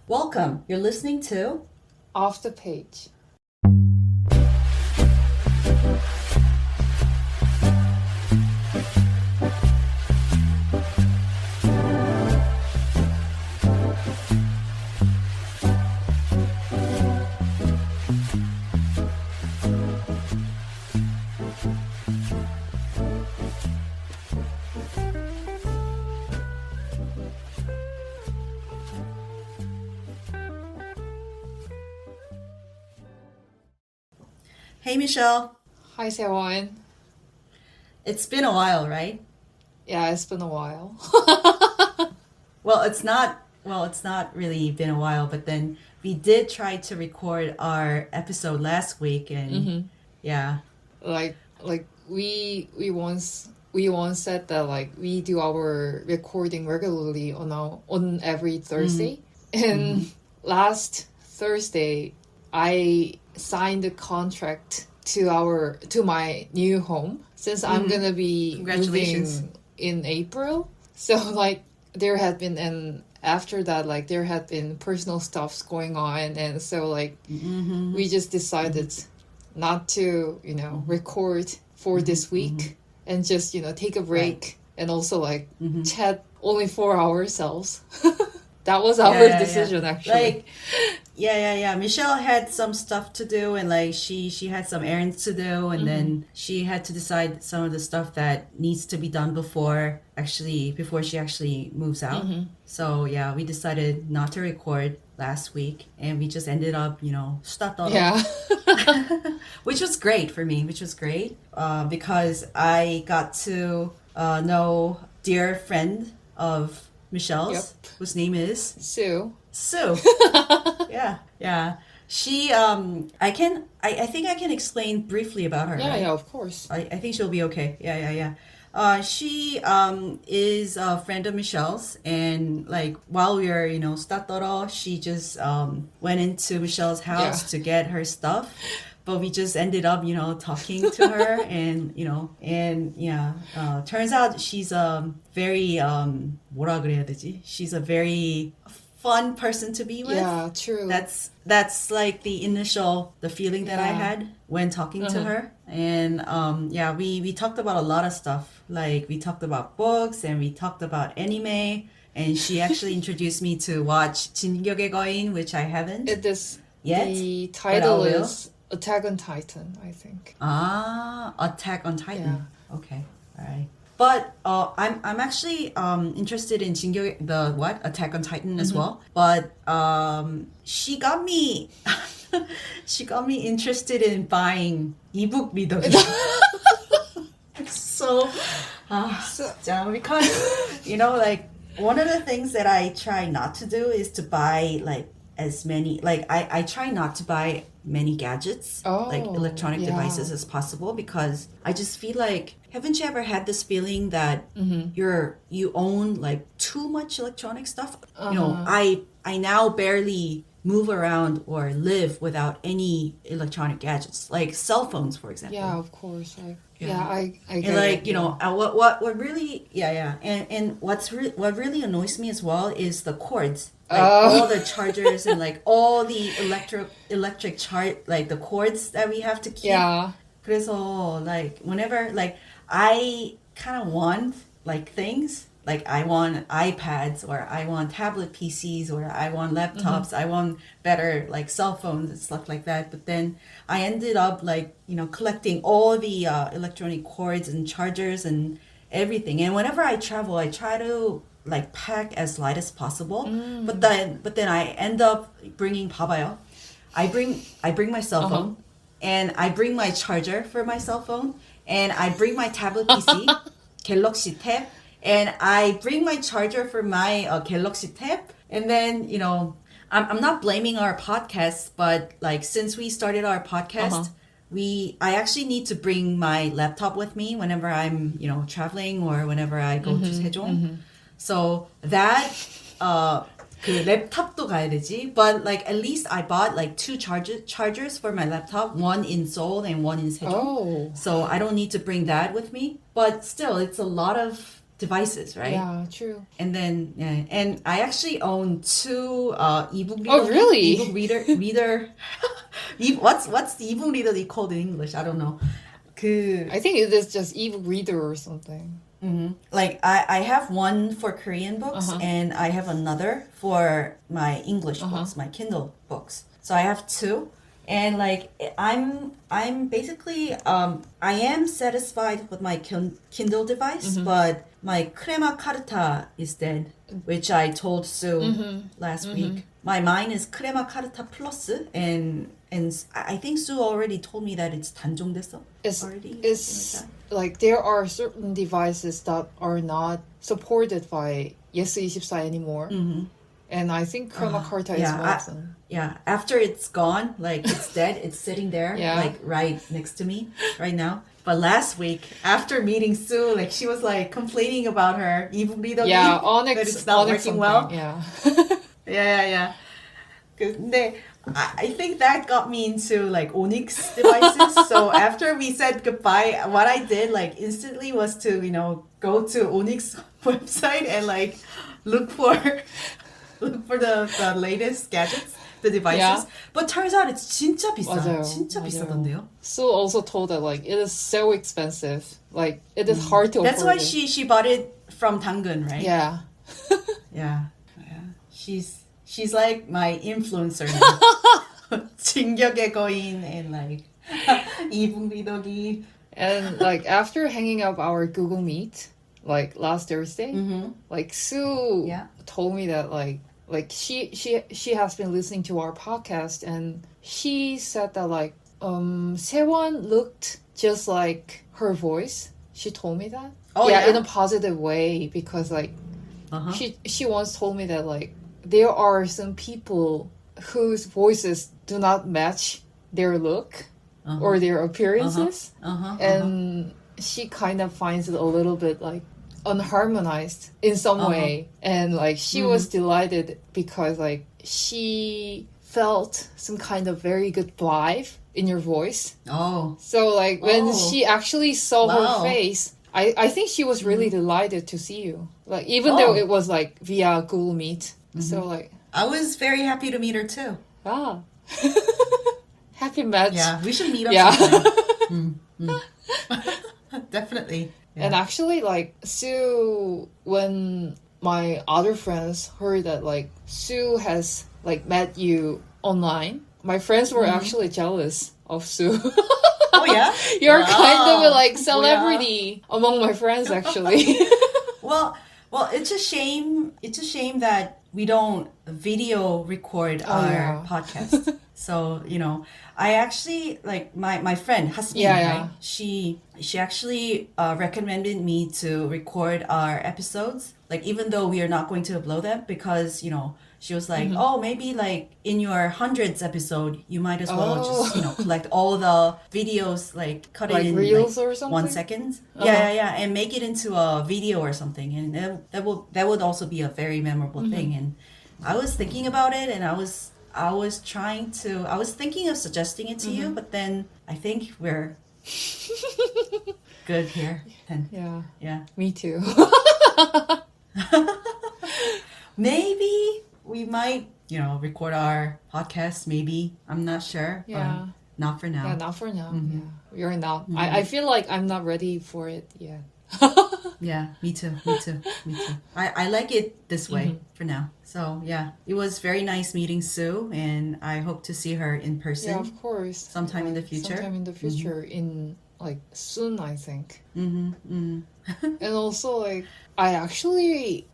Welcome. You're listening to Off the Page. Hey Michelle. Hi, Sewon. It's been a while, right? Yeah, it's been a while. Well, it's not really been a while, but then we did try to record our episode last week and yeah. like we once said that like we do our recording regularly on every Thursday. And last Thursday I signed a contract to my new home since I'm gonna be moving in April. So like there had been after that like there had been personal stuffs going on, and so like we just decided not to record for this week and just take a break and also like chat only for ourselves. That was our decision actually. Like yeah. Michelle had some stuff to do, and like she had some errands to do, and then she had to decide some of the stuff that needs to be done before she actually moves out. So yeah, we decided not to record last week, and we just ended up which was great for me, because I got to know dear friend of Michelle's, whose name is Sue. Yeah. She I think I can explain briefly about her. Yeah, of course. I think she'll be okay. Yeah. She is a friend of Michelle's, and like while we were 스타터러, she just went into Michelle's house to get her stuff. But we just ended up, talking to her and turns out she's a very, 뭐라 그래야 되지? She's a very fun person to be with. Yeah, true. That's like the feeling that I had when talking to her. And we talked about a lot of stuff. Like we talked about books and we talked about anime. And she actually introduced me to watch 진격의 거인, which I haven't yet. The title is Attack on Titan, I think. Attack on Titan. Yeah. Okay, all right. But I'm actually interested in Attack on Titan as well. But she got me interested in buying ebook readers. So because like one of the things that I try not to do is to buy like as many, like I try not to buy many gadgets, like electronic devices as possible, because I just feel like, haven't you ever had this feeling that you own like too much electronic stuff? I now barely move around or live without any electronic gadgets, like cell phones, for example. Yeah, of course. I get and like it. what really and what really annoys me as well is the cords, like all the chargers and like all the electric like the cords that we have to keep. 그래서 like whenever like I kind of want like things, like I want iPads or I want tablet PCs or I want laptops, I want better like cell phones and stuff like that. But then I ended up like, collecting all the electronic cords and chargers and everything. And whenever I travel, I try to like pack as light as possible. But then I end up bringing 봐봐요. I bring my cell phone, and I bring my charger for my cell phone, and I bring my tablet PC, Galaxy Tab, and I bring my charger for my Galaxy Tab. And then, I'm not blaming our podcast, but like since we started our podcast, I actually need to bring my laptop with me whenever I'm, traveling or whenever I go to Sejong. So that 그 랩탑도 가야 되지. But like at least I bought like 2 chargers for my laptop, one in Seoul and one in Sejong. So I don't need to bring that with me. But still, it's a lot of devices, right? Yeah, true. And then, and I actually own 2 ebook reader. Oh, really? Ebook reader. What's the ebook reader they called in English? I don't know. I think it is just ebook reader or something. Like I have one for Korean books and I have another for my English books, my Kindle books. So I have 2. And like I'm basically I am satisfied with my Kindle device, but my crema carta is dead, which I told Sue last week. Mine is crema carta plus, and I think Sue already told me that it's 단종됐어 already. It's like there are certain devices that are not supported by 예스24 anymore. And I think crema carta is one of them. Yeah, after it's gone, like it's dead, it's sitting there, like right next to me right now. But last week, after meeting Sue, like she was like complaining about her ebook reader, Onyx, that it's not working well. Yeah. yeah. 근데 I think that got me into like Onyx devices. So after we said goodbye, what I did like instantly was to go to Onyx website and like look for the latest gadgets. The devices, but turns out it's 진짜 비싸. 맞아요. 진짜 비싸던데요. Sue also told that like it is so expensive, like it is hard to afford. That's why she bought it from 당근, right? Yeah. yeah. She's like my influencer now. 진격의 거인 and like 이북 리더기. And like after hanging up our Google Meet, like last Thursday, like Sue told me that like she has been listening to our podcast and she said that like Sewon looked just like her voice. She told me that. In a positive way because like she once told me that like there are some people whose voices do not match their look or their appearances and she kind of finds it a little bit like unharmonized in some way, and like she was delighted because like she felt some kind of very good vibe in your voice. So like when she actually saw her face, I think she was really delighted to see you, like even though it was like via Google Meet. So like I was very happy to meet her too. Happy match. Yeah, we should meet up sometime. Definitely. Yeah. And actually, like, Sue, when my other friends heard that, like, Sue has, like, met you online, my friends were actually jealous of Sue. Oh, yeah? You're kind of a, like, celebrity among my friends, actually. Well, it's a shame that we don't video record our podcast. So, I actually, like, my friend, Hasmin, right? She actually recommended me to record our episodes, like, even though we are not going to upload them, because, she was like, oh, maybe, like, in your 100th episode, you might as well just, collect all the videos, like, cut it in, reels like, or something? 1 second. Yeah, and make it into a video or something. And that would also be a very memorable thing. And I was thinking about it, and I was thinking of suggesting it to you, but then I think we're good here. Then. Yeah. Me too. Maybe we might, record our podcast. Maybe. I'm not sure. Yeah. Not for now. Yeah, not for now. Yeah. You're not. I feel like I'm not ready for it yet. Yeah, me too. I like it this way for now. So yeah, it was very nice meeting Sue, and I hope to see her in person. Yeah, of course. Sometime in the future. In like soon, I think. And also like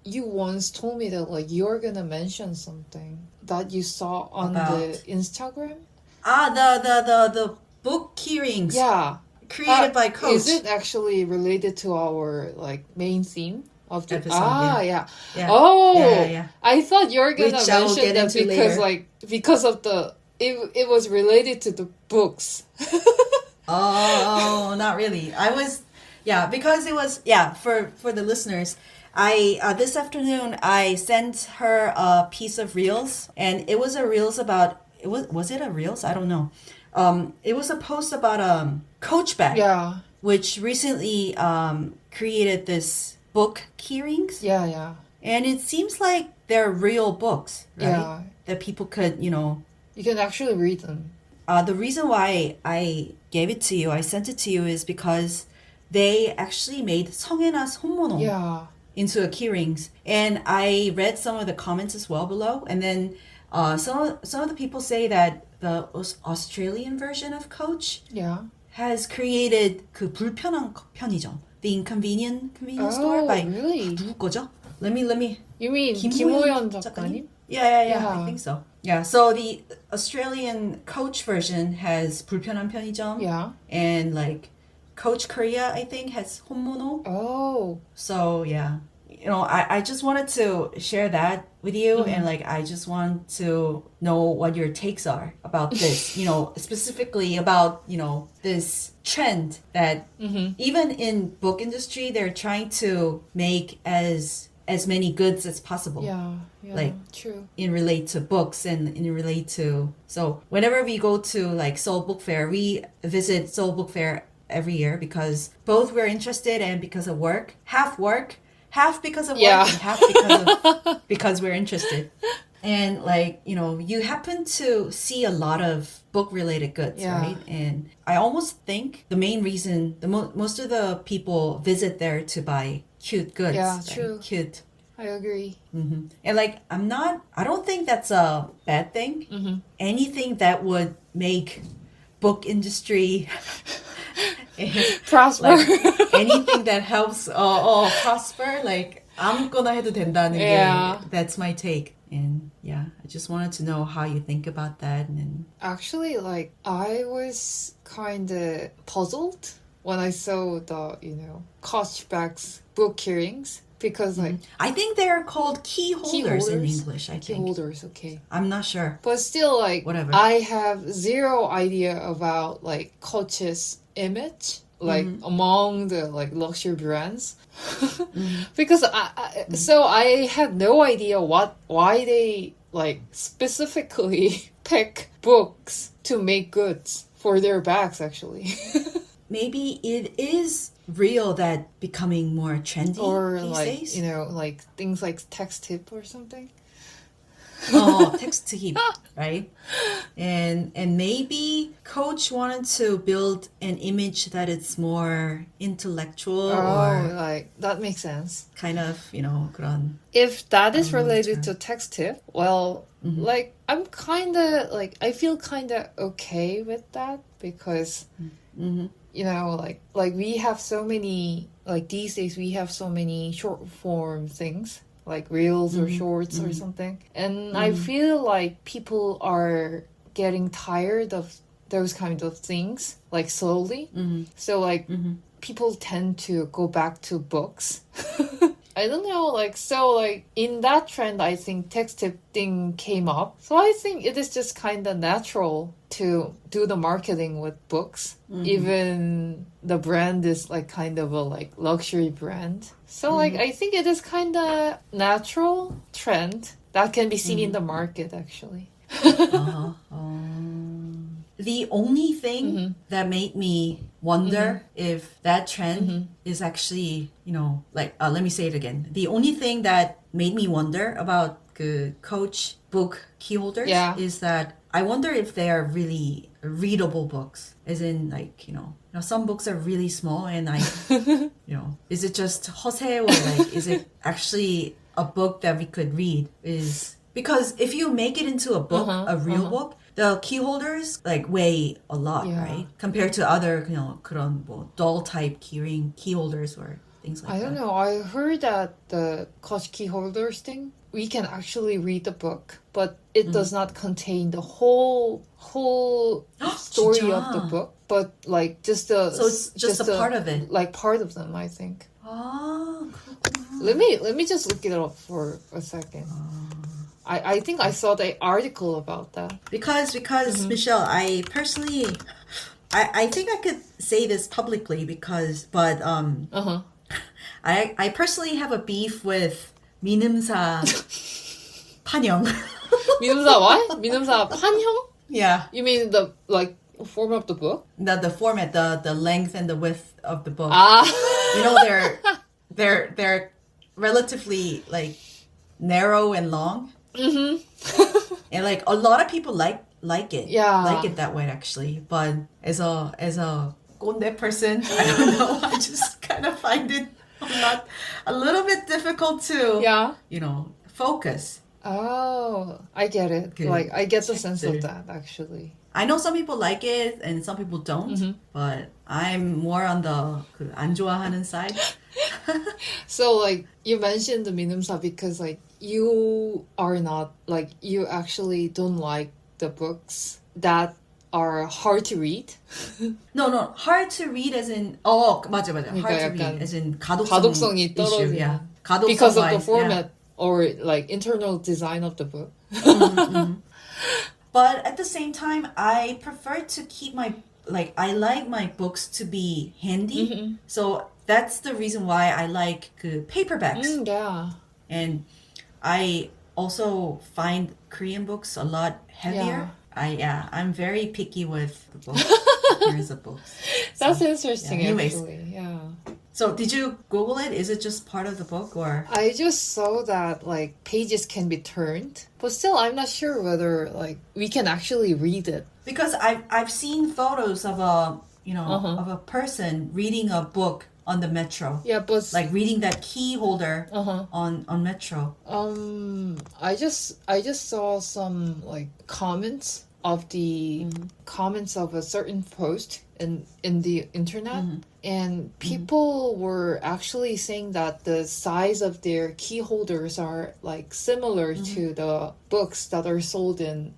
you once told me that like you're gonna mention something that you saw on the Instagram. The book keyrings. Yeah. Created by Coach. Is it actually related to our like main theme of the episode? Yeah. Oh, yeah. I thought you were gonna Which I will mention get that into because later. like because of the it was related to the books. Oh, not really. Because it was for the listeners. I this afternoon I sent her a piece of reels, and it was a reels about was it a reels? I don't know. It was a post about Coach bag. Yeah. Which recently created this book keyrings. Yeah. And it seems like they're real books, right? Yeah. That people could, you can actually read them. The reason why I gave it to you, I sent it to you, is because they actually made 성애나 Honmono Yeah. into a keyrings. And I read some of the comments as well below. And then some of the people say that the Australian version of Coach has created 그 불편한 편의점, the inconvenient convenience store by really? 누구 거죠? Let me. You mean 김호연 작가님? Yeah, I think so. Yeah, so the Australian Coach version has 불편한 편의점. Yeah. And like Coach Korea, I think, has Honmono. Oh. So yeah, I just wanted to share that with you, and like I just want to know what your takes are about this. Specifically about this trend that even in book industry they're trying to make as many goods as possible. Yeah, like true. In relate to books and in relate to, so whenever we go to like Seoul Book Fair, we visit Seoul Book Fair every year because both we're interested and because of work, half because of work and half because we're interested. And like, you happen to see a lot of book related goods, right? And I almost think the main reason most of the people visit there to buy cute goods. Yeah, right? true. Cute. I agree. Mm-hmm. And like, I don't think that's a bad thing. Mm-hmm. Anything that would make book industry prosper. Like, anything that helps prosper, like 아무거나 해도 된다는 게, that's my take. And yeah, I just wanted to know how you think about that. And actually, like, I was kind of puzzled when I saw the, Coach bags book keyrings. Because like I think they're called key holders in English, I think. Key holders, okay. I'm not sure. But still, like, whatever. I have zero idea about like Coach's image, like among the like luxury brands. Because so I had no idea why they like specifically pick books to make goods for their bags actually. Maybe it is real that becoming more trendy or these like days. Like things like text tip or something. Text tip, right? And maybe Coach wanted to build an image that it's more intellectual or like that makes sense. Kind of, 그런. If that is related to text tip, well, like I'm kind of like I feel kind of okay with that because like we have so many, like these days we have so many short form things like reels or shorts or something, and I feel like people are getting tired of those kind of things like slowly. So like people tend to go back to books. I don't know, like, so, like, in that trend, I think text tip thing came up. So I think it is just kind of natural to do the marketing with books. Even the brand is, like, kind of a, like, luxury brand. So, like, I think it is kind of natural trend that can be seen in the market, actually. The only thing that made me wonder if that trend is actually, let me say it again. The only thing that made me wonder about the Coach book key holders is that I wonder if they are really readable books. As in, like, some books are really small and is it just 허세 or like, is it actually a book that we could read? Because if you make it into a book, a real book, the key holders like weigh a lot, right? Compared to other, 그런 뭐 doll type key holders or things like that. I don't know. I heard that the Coach key holders thing, we can actually read the book, but it does not contain the whole story of the book, but like just a so it's just a part of it, like part of them, I think. Oh, let me just look it up for a second. I think I saw the article about that. Because Michelle, I personally, I think I could say this publicly but I personally have a beef with 민음사 판형. 민음사 what? 민음사 판형? Yeah. You mean the like form of the book? The format, the length and the width of the book. they're relatively like narrow and long. And like a lot of people like it. Yeah. Like it that way actually. But as a 꼰대 person, I don't know. I just kind of find it a little bit difficult to focus. Oh, I get it. Good. Like I get the sense of that actually. I know some people like it and some people don't, but I'm more on the 안 좋아하는 side. So like you mentioned the 민음사 because like you are not like you actually don't like the books that are hard to read. No, hard to read as in 맞아. 그러니까 hard to 약간 read as in 가독성이 issue, yeah. 가독성 because of the wise, format or like internal design of the book. But at the same time, I prefer to keep I like my books to be handy. So that's the reason why I like paperbacks. Yeah. And I also find Korean books a lot heavier. I'm very picky with the books, appearance of books. That's interesting, anyways. actually. Yeah. So did you Google it? Is it just part of the book or? I just saw that like pages can be turned, but still I'm not sure whether like we can actually read it. Because I've seen photos of a of a person reading a book on the metro. Yeah, but like reading that key holder on metro. I just saw some like comments of the comments of a certain post in the internet, and people were actually saying that the size of their key holders are like similar to the books that are sold in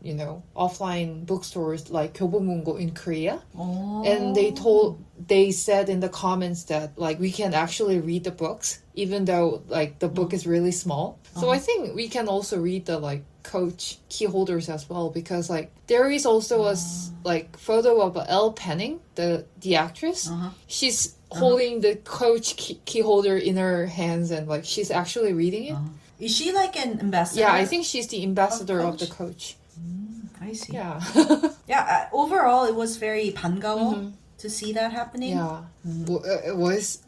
offline bookstores like 교보문고 in Korea. And they said in the comments that like we can actually read the books even though like the book is really small. So I think we can also read the like Coach key holders as well, because like there is also a like photo of Elle Penning, the actress. She's holding the Coach key holder in her hands and like she's actually reading it. Is she like an ambassador? Yeah, I think she's the ambassador of the Coach. I see. Yeah. Yeah. Overall, it was very 반가워 to see that happening. Yeah. Was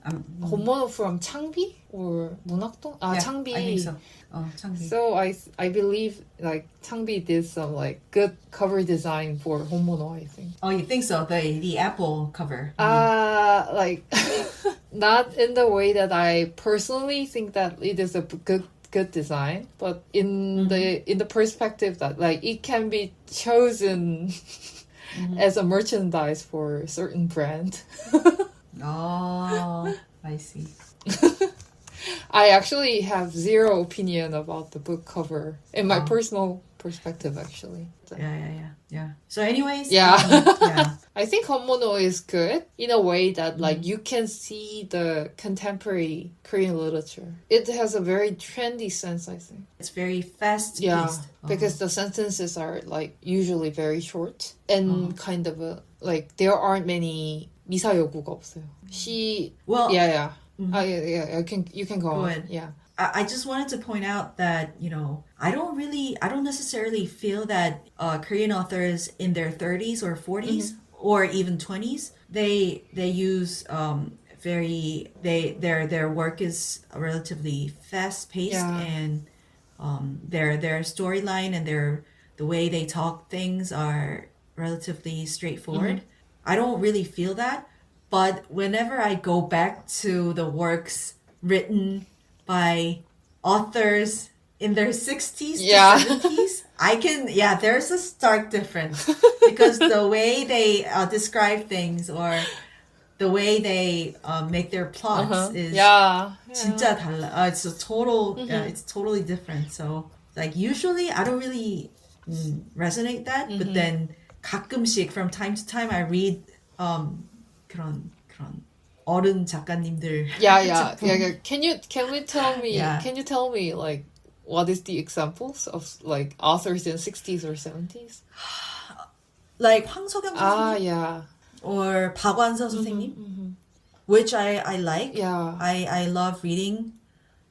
Honmono from Changbi or Munhakdongne? Yeah, Changbi. I think so. Changbi. So I believe like Changbi did some like good cover design for Honmono, I think. Oh, you think so? The Apple cover. Like not in the way that I personally think that it is a good design, but in the perspective that like it can be chosen as a merchandise for a certain brand. Oh, I see. I actually have zero opinion about the book cover in my personal perspective, actually. So. Yeah. So anyways, yeah. Yeah. I think Honmono is good in a way that like you can see the contemporary Korean literature. It has a very trendy sense, I think. It's very fast paced. Yeah, because the sentences are like usually very short and kind of like there aren't many 미사여구가 없어요. Yeah. You can go on. ahead. Yeah. I just wanted to point out that, I don't necessarily feel that Korean authors in their 30s or 40s or even 20s, they use their work is relatively fast paced and their storyline and the way they talk things are relatively straightforward. I don't really feel that, but whenever I go back to the works written by authors in their 60s to 70s, there's a stark difference because the way they describe things or the way they make their plots is 진짜 달라. It's a total, it's totally different. So like usually I don't really resonate that, but then 가끔씩 from time to time I read 그런 어른 작가님들 Yeah. Can you tell me like what is the examples of like authors in 60s or 70s? Like 황석영 선생님 yeah. or 박완서 선생님, which I like. Yeah. I love reading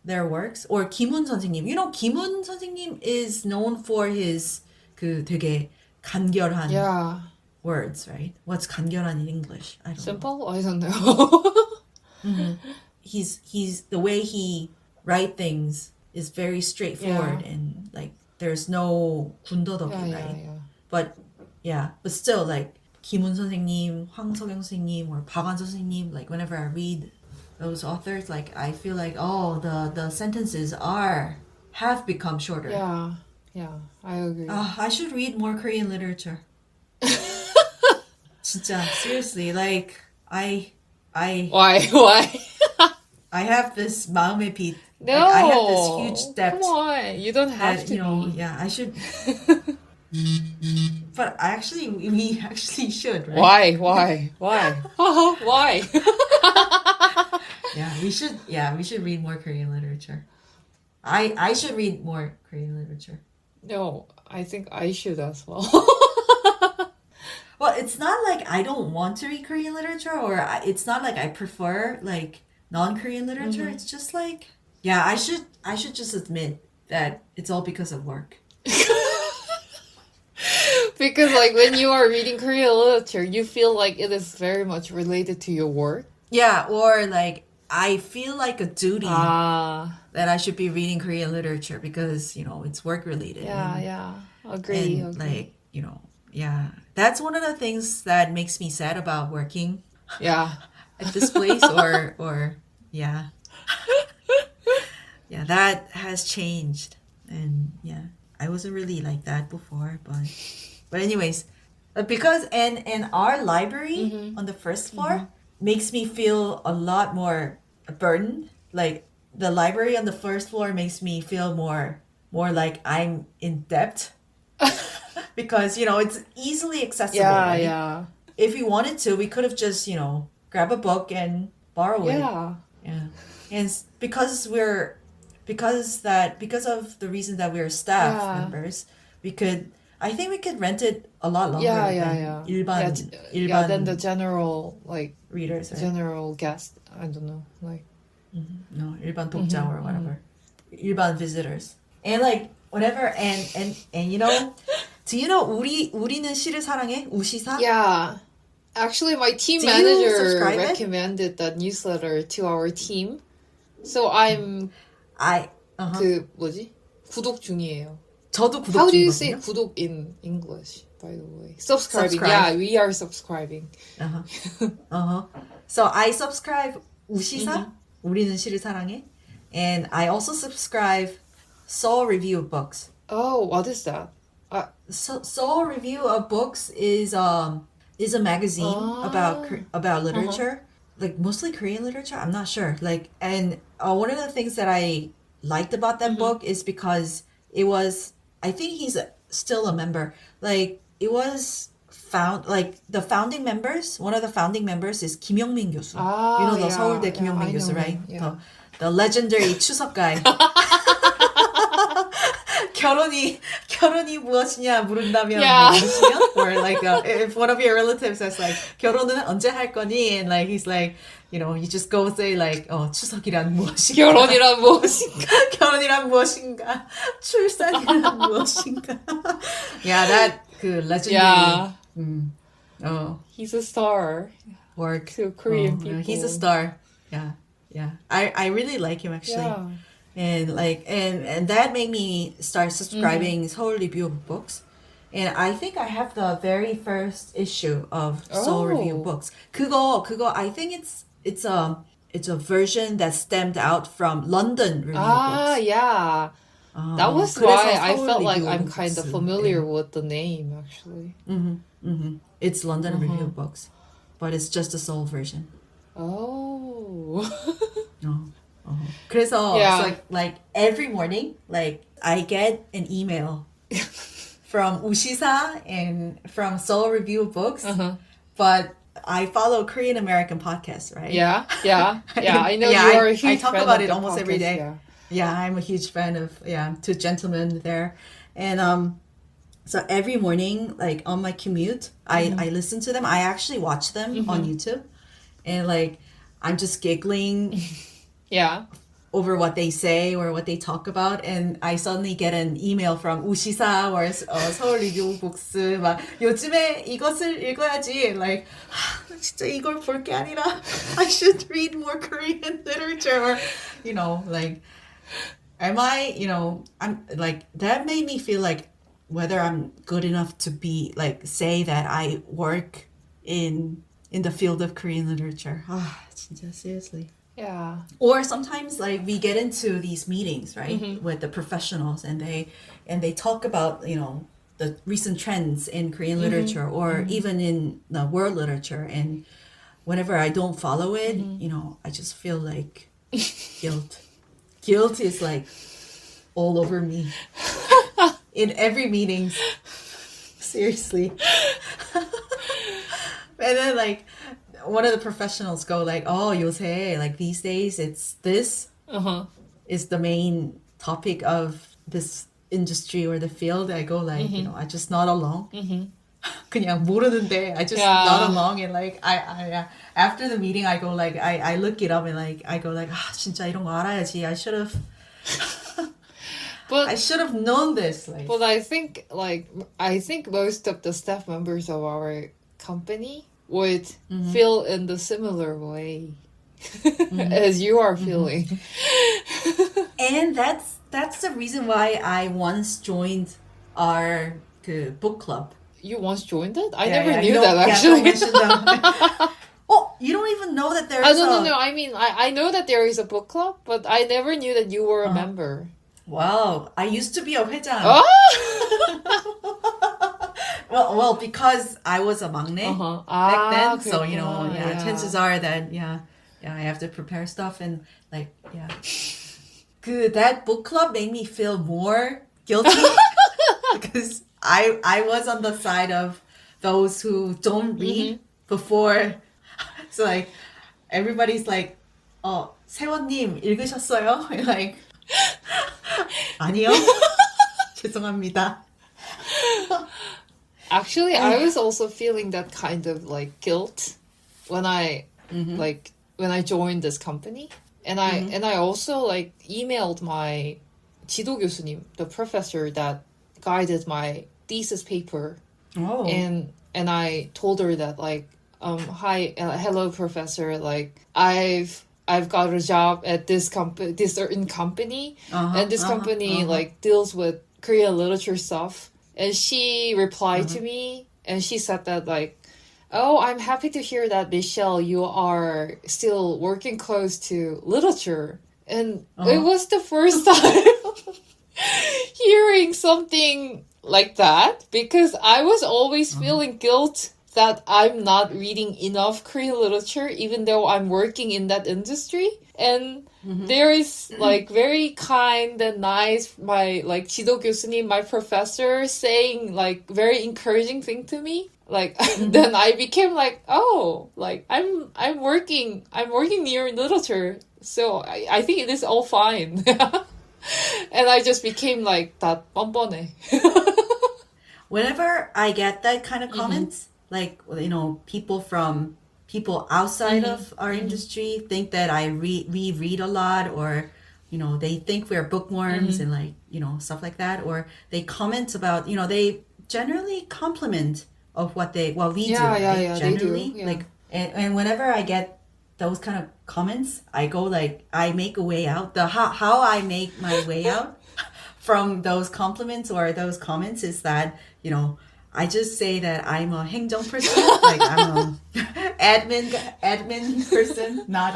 their works. Or 김훈 선생님. 김훈 선생님 is known for his 그 되게 간결한 words, right? What's 간결한 in English? I don't know. Simple? I don't know. he's the way he write things is very straightforward and like there's no 군더더기, right? But still like 김훈 선생님, 황석영 선생님, or 박완 선생님, like whenever I read those authors, like I feel like the sentences have become shorter. Yeah, I agree. I should read more Korean literature. 진짜 seriously, like I Why? I have this 마음의 빚. No, like, I have this huge debt. Come on, you don't have that, to. Yeah, I should. But we actually should, Why? right? Why? Yeah, we should. Yeah, we should read more Korean literature. I should read more Korean literature. No, I think I should as well. Well, it's not like I don't want to read Korean literature, or it's not like I prefer like non-Korean literature. It's just like, yeah, I should just admit that it's all because of work. Because like when you are reading Korean literature, you feel like it is very much related to your work. Yeah, or like I feel like a duty that I should be reading Korean literature because, it's work related. Yeah. Agree. Like, yeah. That's one of the things that makes me sad about working Yeah. at this place or yeah. Yeah, that has changed. And yeah, I wasn't really like that before, but anyways, because and our library on the first floor makes me feel a lot more burdened. Like the library on the first floor makes me feel more like I'm in debt. Because, it's easily accessible. Right? Yeah. If we wanted to, we could have just, grab a book and borrow it. Yeah. And because of the reason that we're staff members, I think we could rent it a lot longer than 일반 than the general readers, right? general guest. I don't know, like no, 일반 독자 or whatever. 일반 visitors. And like whatever and do you know 우리는 시를 사랑해? 우시사? Yeah. Actually, my team Do you manager subscribe it? recommended that newsletter to our team. So I'm 그 뭐지? 구독 중이에요. 저도 구독 How do you say 중이거든요. 구독 in English, by the way? Subscribing. Yeah, we are subscribing. So I subscribe 우시사, 우리는 시를 사랑해, and I also subscribe Seoul Review of Books. Oh, what is that? Seoul Review of Books is a magazine about literature, like mostly Korean literature. I'm not sure. Like, and one of the things that I liked about that book is because it was. I think he's still a member. Like, it was the founding members. One of the founding members is Youngmin 교수. The 서울대 Youngmin 교수, right? Yeah. The legendary Chuseok guy. 결혼이 무엇이냐 물은다면 무엇이냐? Or like if one of your relatives says like 결혼은 언제 할 거니? And like he's like, you just go say like 추석이란 무엇인가? 결혼이란 무엇인가? 결혼이란 무엇인가? 출산이란 무엇인가? Yeah, that 그 legendary. Yeah. He's a star. Work to Korean people. He's a star. Yeah. I really like him actually. Yeah. And like and that made me start subscribing Seoul Review of Books. And I think I have the very first issue of Seoul Review of Books. 그거 I think it's a version that stemmed out from London Review of Books. Yeah. That was why I felt like I'm Books. kind of familiar with the name actually. It's London Review of Books. But it's just a Seoul version. Oh. 그래서 it's like every morning, like I get an email from 우시사 and from Seoul Review of Books, but I follow Korean.American.Podcast, right? Yeah. I know you are a huge I talk fan about of it the almost every podcast, day. Yeah, I'm a huge fan of two gentlemen there, and so every morning, like on my commute, I listen to them. I actually watch them on YouTube, and like I'm just giggling. Yeah. over what they say or what they talk about, and I suddenly get an email from 우시사 or 서울 리뷰 북스 막 요즘에 이것을 읽어야지, like 진짜 이걸 볼 게 아니라 I should read more Korean literature, or like am I, I'm like, that made me feel like whether I'm good enough to be like say that I work in the field of Korean literature. 진짜 seriously. Yeah. Or sometimes like we get into these meetings, right, with the professionals, and they talk about, the recent trends in Korean literature, or even in the world literature, and whenever I don't follow it, I just feel like guilt. Guilt is like all over me in every meeting. Seriously. And then like one of the professionals go like, oh, 요새, like these days, it's this is the main topic of this industry or the field. I go like, I just nod along. 그냥 모르는데 I just nod along, and like I after the meeting I go like I look it up, and like I go like 진짜 이런 거 알아야지. I should have known this. Like, but I think most of the staff members of our company would feel in the similar way as you are feeling. And that's the reason why I once joined our book club. You once joined it? I never knew that, actually. Oh, you don't even know that there's No. I mean, I know that there is a book club, but I never knew that you were a member. Wow, I used to be a 회장. Oh! Well, because I was a 막내 back then, so chances are that I have to prepare stuff, and like that book club made me feel more guilty because I was on the side of those who don't read before, so like everybody's like, 세원님 읽으셨어요? Like, 아니요, 죄송합니다. Actually, I was also feeling that kind of like guilt when I when I joined this company, and I also like emailed my 지도 교수님, the professor that guided my thesis paper, and I told her that like, hi, hello professor, like I've got a job at this certain company, and this company like deals with Korean literature stuff. And she replied to me, and she said that like, oh, I'm happy to hear that, Michelle, you are still working close to literature. And it was the first time hearing something like that, because I was always feeling guilt that I'm not reading enough Korean literature, even though I'm working in that industry. And there is like very kind and nice, my like 지도 교수님, my professor, saying like very encouraging thing to me. Like then I became like, oh, like I'm working near literature, so I think it is all fine. And I just became like that 뻔뻔해. Whenever I get that kind of comments, like people outside of our industry think that we read a lot, or they think we're bookworms and like stuff like that, or they comment about they generally compliment of what we do, right? Generally, they do, like and whenever I get those kind of comments, I go like I make a way out. How I make my way out from those compliments or those comments is that I just say that I'm a 행정 person, like I'm a admin person, not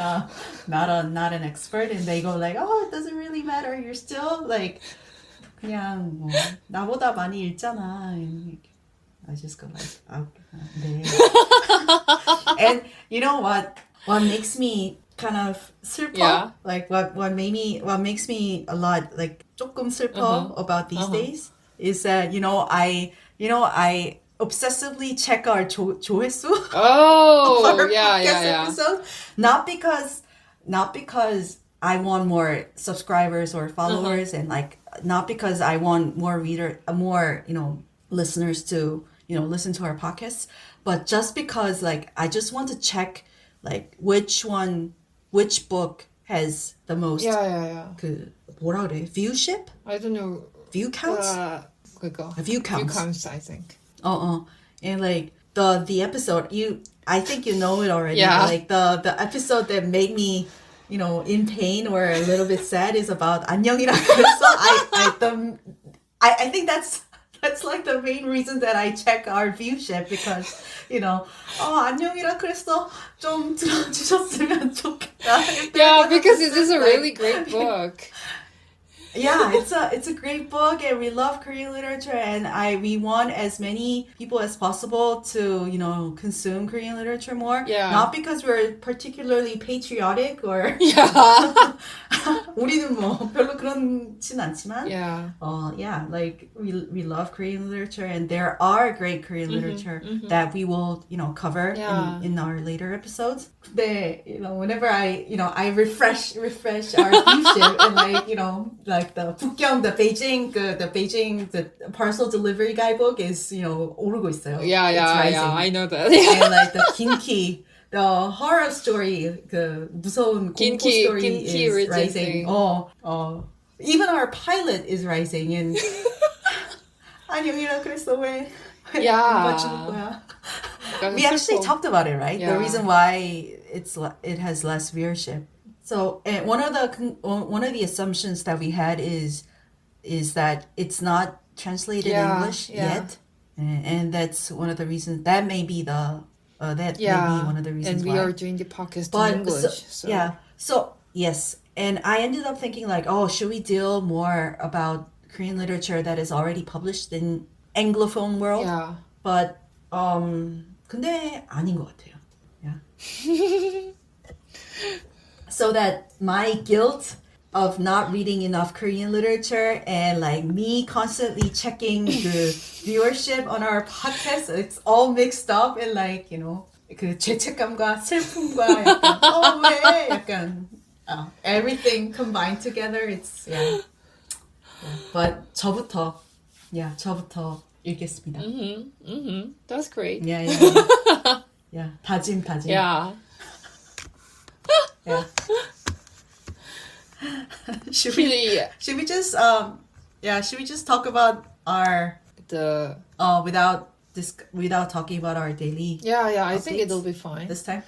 an expert, and they go like, oh, it doesn't really matter. You're still like 그냥 뭐 나보다 많이 읽잖아. And I just go like, 네. And you know what makes me kind of 슬퍼? Yeah. Like what makes me a lot like 조금 슬퍼 about these days is that I obsessively check our 조회수. Oh, yeah. Episode. Not because I want more subscribers or followers, and like not because I want more listeners to listen to our podcasts, but just because like I just want to check like which book has the most 그 뭐라 그래? Viewship? I don't know. View counts? 그거. View counts. View counts, I think. And like the episode, I think you know it already. Yeah. Like the episode that made me, in pain or a little bit sad is about 안녕이라. So I think that's like the main reason that I check our viewship because, 안녕이라 그랬어. 좀 들어주셨으면 좋겠다. Yeah, because it is a really great book. Yeah, it's a great book, and we love Korean literature, and we want as many people as possible to consume Korean literature more. Yeah. Not because we're particularly patriotic or 우리는 뭐 별로 그렇진 않지만. Yeah. Like we love Korean literature, and there are great Korean literature that we will cover in our later episodes. 근데 whenever I refresh our viewship and like the 북경, the Beijing, the parcel delivery guidebook is, 오르고 있어요. Yeah, I know that. And like the Kinki, the horror story, 그 무서운 공포 story is rising. Even our pilot is rising, and 안녕이라 그랬어 왜? 맞추는 거야? We actually talked about it, right? Yeah. The reason why it has less viewership. So, and one of the assumptions that we had is that it's not translated in English yet, and that's one of the reasons. That may be may be one of the reasons. And we are doing the podcast in English. So yes, and I ended up thinking like, should we deal more about Korean literature that is already published in Anglophone world? Yeah. But 근데 아닌 것 같아요. Yeah. So that my guilt of not reading enough Korean literature and like me constantly checking the viewership on our podcast, it's all mixed up and like, 그 죄책감과 슬픔과 약간 왜 약간 everything combined together. It's But 저부터 읽겠습니다. That's great. Yeah. 다짐. Yeah. Yeah. Should we just talk about our without talking about our daily I updates think it'll be fine. this time?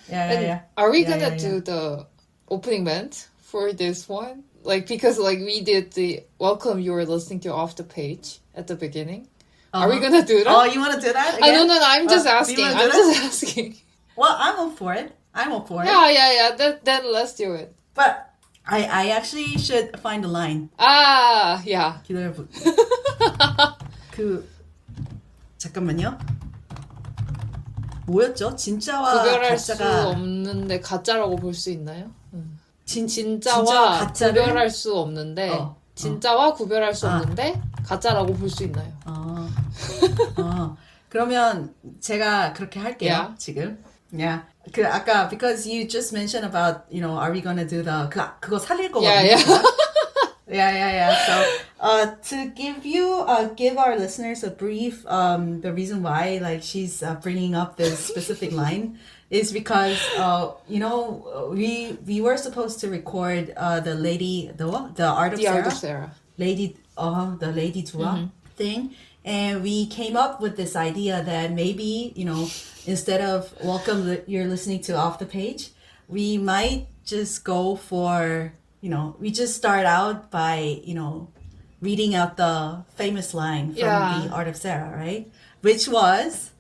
Are we gonna do the opening band for this one? Like, because like we did the welcome you were listening to off the page at the beginning. Are we gonna do that? Oh, you want to do that again? No, I'm just asking. I'm just asking. Well, I'm all for it. Yeah. Then let's do it. But I actually should find a line. Yeah. 기다려보. 잠깐만요. 뭐였죠? 진짜와 구별할 가짜가 수 없는데 가짜라고 볼 수 있나요? 진짜와 진짜와 가짜를 구별할 수 없는데 진짜와 구별할 수 없는데 가짜라고 볼 수 있나요? 그러면 제가 그렇게 할게요. Yeah. 지금. Yeah. 아까 because you just mentioned about, are we gonna do the 그거 살릴 거거든요. Yeah. So, to give our listeners a brief, the reason why like she's bringing up this specific line is because we were supposed to record the art of Sarah. The lady Dua thing. And we came up with this idea that maybe, instead of welcome you're listening to Off the Page, we might just go for, we just start out by, reading out the famous line from the Art of Sarah, right? Which was,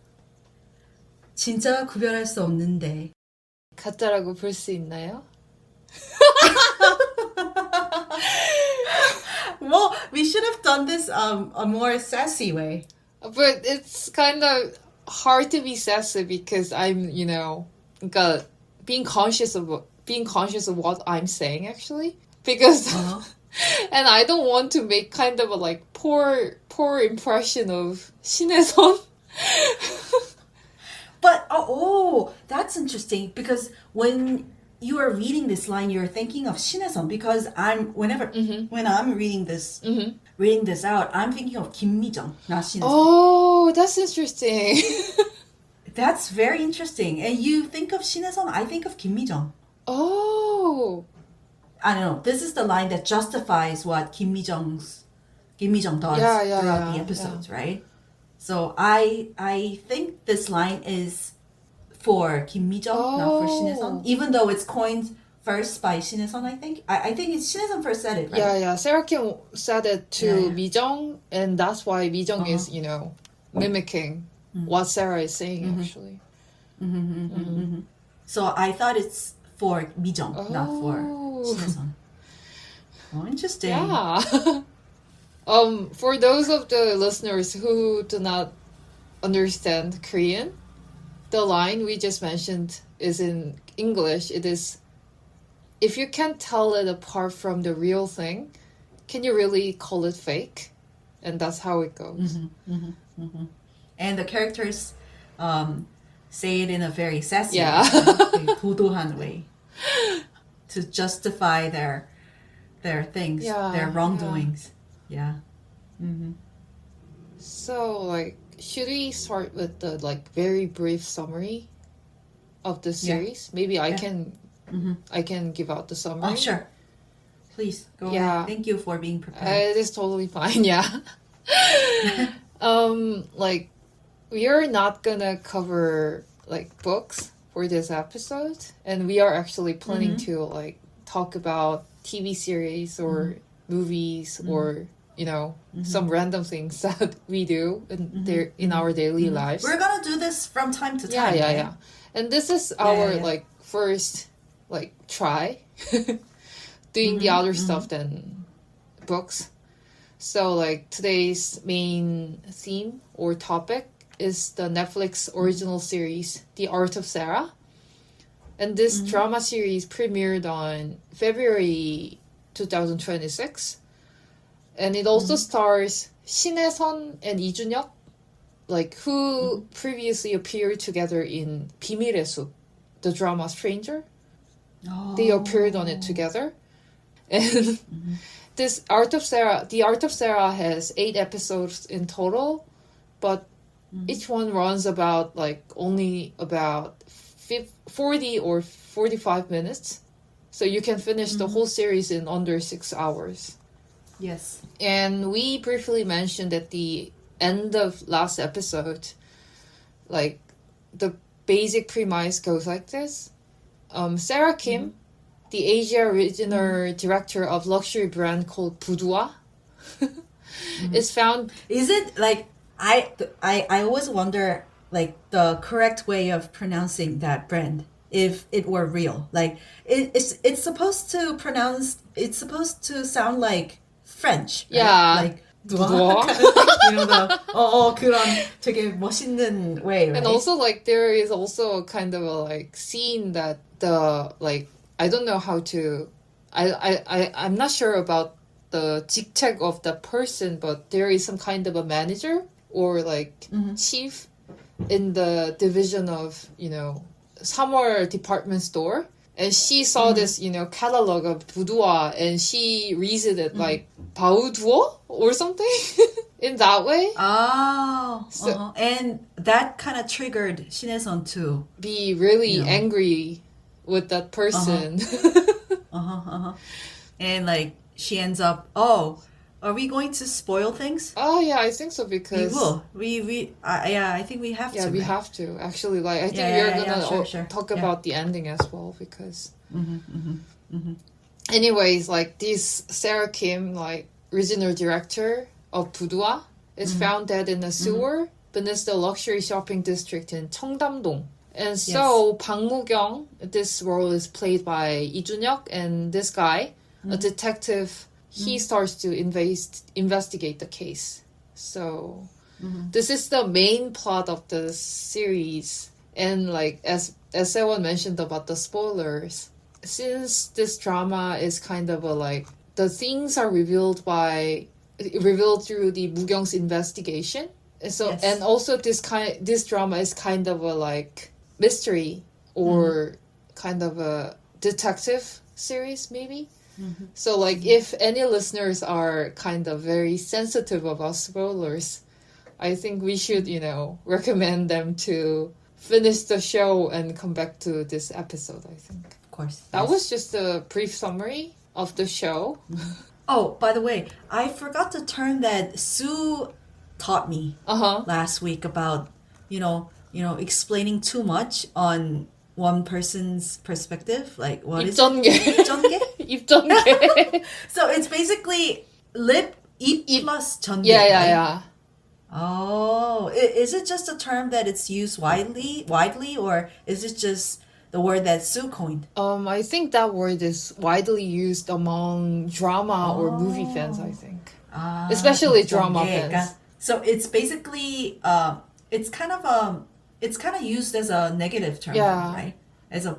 진짜 구별할 수 없는데. 가짜라고 볼 수 있나요? Well, we should have done this a more sassy way. But it's kind of hard to be sassy because I'm, being conscious of what I'm saying actually. Because and I don't want to make kind of a like poor impression of 신혜선. But that's interesting because when you are reading this line, you're thinking of 신혜선 because when I'm reading this out, I'm thinking of 김미정, not 신혜선. Oh, that's interesting. That's very interesting. And you think of 신혜선, I think of 김미정. Oh. I don't know. This is the line that justifies what Kim Mi-jung does throughout the episodes, right? So I think this line is for Kim Mi-jung, not for Shin Hye-sun, even though it's coined first by Shin Hye-sun, I think. I think it's Shin Hye-sun first said it, right? Yeah. Sarah Kim said it to Mi-jung, and that's why Mi-jung is, mimicking what Sarah is saying, actually. So I thought it's for Mi-jung, not for Shin Hye-sun. Oh, interesting. Yeah. For those of the listeners who do not understand Korean, the line we just mentioned is in English. It is, if you can't tell it apart from the real thing, can you really call it fake? And that's how it goes. And the characters say it in a very sassy, 도도한 way to justify their things, their wrongdoings. Yeah. So, should we start with the very brief summary of the series? Maybe I can give out the summary. Oh, sure. Please go ahead. Thank you for being prepared. It is totally fine. Yeah. We are not gonna cover books for this episode, and we are actually planning to talk about TV series or movies or some random things that we do in our daily lives. We're gonna do this from time to time. Yeah. And this is our first try doing the other stuff than books. So today's main theme or topic is the Netflix original series The Art of Sarah. And this drama series premiered on February 2026. And it also stars Shin Hye-sun and Lee Jun-hyuk, who previously appeared together in 비밀의 숲, the drama Stranger. Oh. They appeared on it together. And The Art of Sarah has 8 episodes in total, but each one runs about only about 40 or 45 minutes. So you can finish the whole series in under 6 hours. Yes. And we briefly mentioned at the end of last episode, the basic premise goes like this. Sarah Kim, the Asia regional director of luxury brand called Boudoir, is found... Is it I always wonder the correct way of pronouncing that brand if it were real. It's supposed to sound like French. Right? Yeah. Boudoir. 그런 되게 멋있는 way, right? And also there is also kind of a scene that the I don't know how to I'm not sure about the 직책 of the person, but there is some kind of a manager or chief in the division of Samwell department store, and she saw this catalog of boudoir, and she reads it boudoir or something in that way. So, and that kind of triggered Shin Hye-sun to be really angry with that person. And she ends up, are we going to spoil things? Oh yeah, I think so, because we will. I think we have to. Yeah, we have to actually. I think we're gonna talk about the ending as well, because. Anyways, this Sarah Kim, regional director of Boudoir, is found dead in a sewer beneath the luxury shopping district in Cheongdam-dong. And so Bang Mu-gyeong, this role is played by Lee Jun-hyuk, and this guy, a detective, he starts to investigate the case. So this is the main plot of the series. And as Sewon mentioned about the spoilers, since this drama is kind of the things are revealed through the Mu-gyeong's investigation. So and also this drama is kind of a mystery or kind of a detective series maybe. So if any listeners are kind of very sensitive about spoilers, I think we should recommend them to finish the show and come back to this episode. I think of course that was just a brief summary. of the show. Oh, by the way, I forgot the term that Sue taught me last week about, explaining too much on one person's perspective. Like, what is it? 입전개? 입전개. So it's basically 입 plus 전개. Yeah. Oh, is it just a term that it's used widely, or is it just the word that Sue coined? I think that word is widely used among drama or movie fans, I think. Especially drama fans. So it's basically it's kind of used as a negative term, right? As a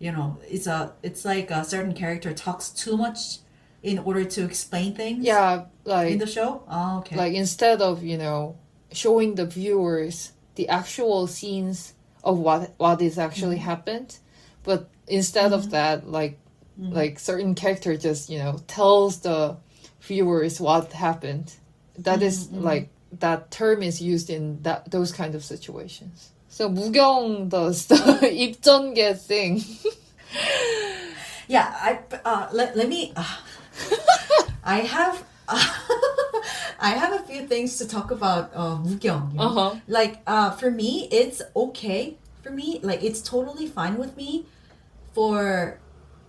it's like a certain character talks too much in order to explain things. Yeah, like in the show. Oh, okay. Like instead of showing the viewers the actual scenes of what is actually happened, but instead of that, like certain character just tells the viewers what happened. That is like that term is used in those kind of situations. So Mu-gyeong does the 입전개 thing. Yeah, let me. I have a few things to talk about Mu-gyeong. Like for me, it's okay. For me, like it's totally fine with me for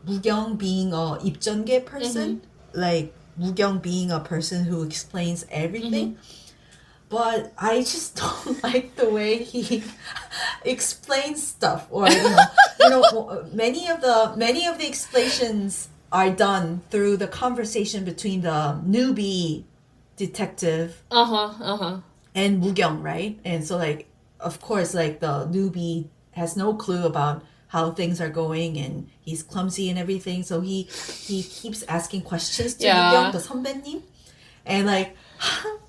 Mu-gyeong being a 입전개 person. Like Mu-gyeong being a person who explains everything. But I just don't like the way he explains stuff, or many of the explanations are done through the conversation between the newbie detective and Mu-gyeong, right? And so like, of course, like the newbie has no clue about how things are going, and he's clumsy and everything. So he keeps asking questions to Mu-gyeong, the 선배님, and like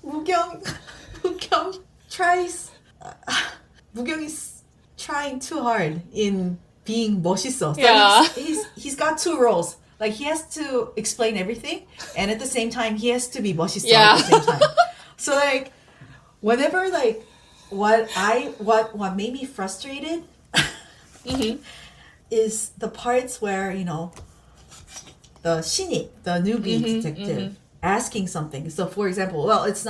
Mu-gyeong tries. Mu-gyeong is trying too hard in being 멋있어. So he's got two roles. Like he has to explain everything, and at the same time he has to be 멋있어 at the same time. So like, whenever like what made me frustrated is the parts where the 신입, the newbie detective, asking something. So for example, well, it's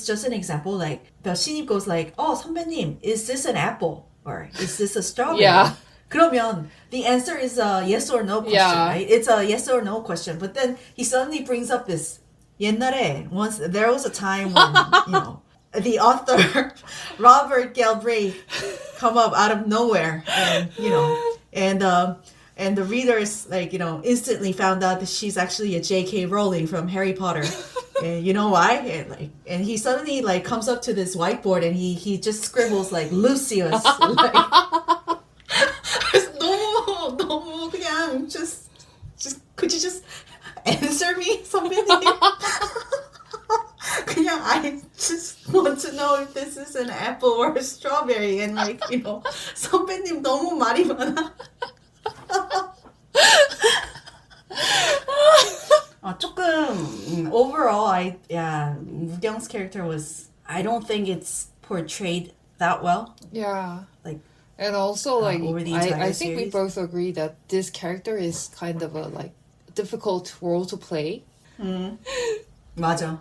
just an example. Like the 신입 goes like, "Oh, 선배님, is this an apple or is this a strawberry?" Yeah. 그러면 the answer is a yes or no question, right? It's a yes or no question. But then he suddenly brings up this 옛날에 once there was a time when the author Robert Galbraith come up out of nowhere, and the readers instantly found out that she's actually a J.K. Rowling from Harry Potter. And you know why? And he suddenly comes up to this whiteboard and he just scribbles like Lucius. 너무 그냥 just could you just answer me, 선배님? 그냥 I just want to know if this is an apple or a strawberry, and 선배님 너무 말이 많아. 조금 overall, Mu-gyeong's character I don't think it's portrayed that well. Yeah. Like, and also over the entire I think we series. both agree that this character is kind of a difficult role to play. 맞아.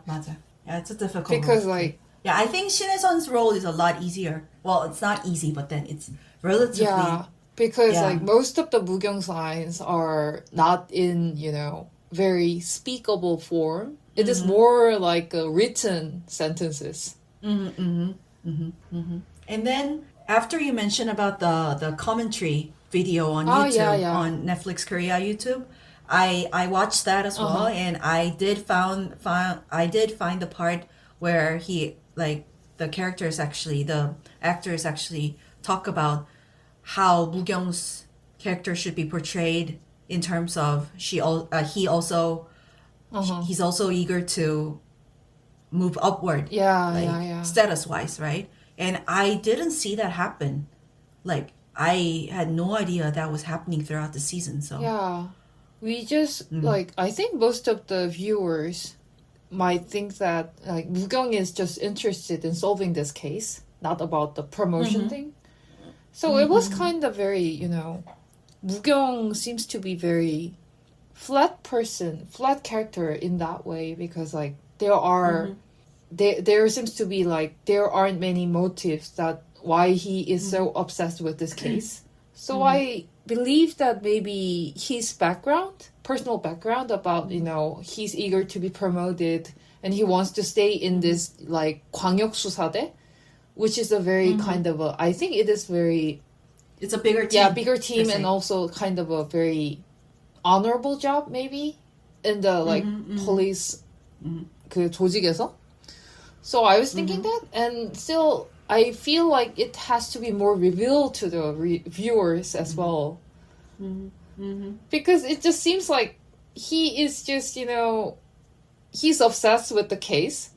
Yeah, it's a difficult because role. Yeah, I think Shin-hye-sun's role is a lot easier. Well, it's not easy, but then it's relatively because most of the Mu-gyeong's lines are not in very speakable form. It is more like written sentences. And then after you mentioned about the commentary video on YouTube, on Netflix Korea YouTube, I watched that as well, and I did find the part where he the actors actually talk about how Mu-gyeong's character should be portrayed in terms of he's also eager to move upward, status wise, right? And I didn't see that happen. Like I had no idea that was happening throughout the season. So we just I think most of the viewers might think that Mu-gyeong is just interested in solving this case, not about the promotion thing. So it was kind of very Mu-gyeong seems to be very flat character in that way, because like there are there seems to be like there aren't many motives that why he is so obsessed with this case. So I believe that maybe his personal background about, he's eager to be promoted and he wants to stay in this like 광역수사대, which is a very kind of a, I think it is very... It's a bigger team. Yeah, bigger team and also kind of a very honorable job maybe in the like police 그 조직에서. So I was thinking that, and still I feel like it has to be more revealed to the viewers as well. Because it just seems like he is just, he's obsessed with the case,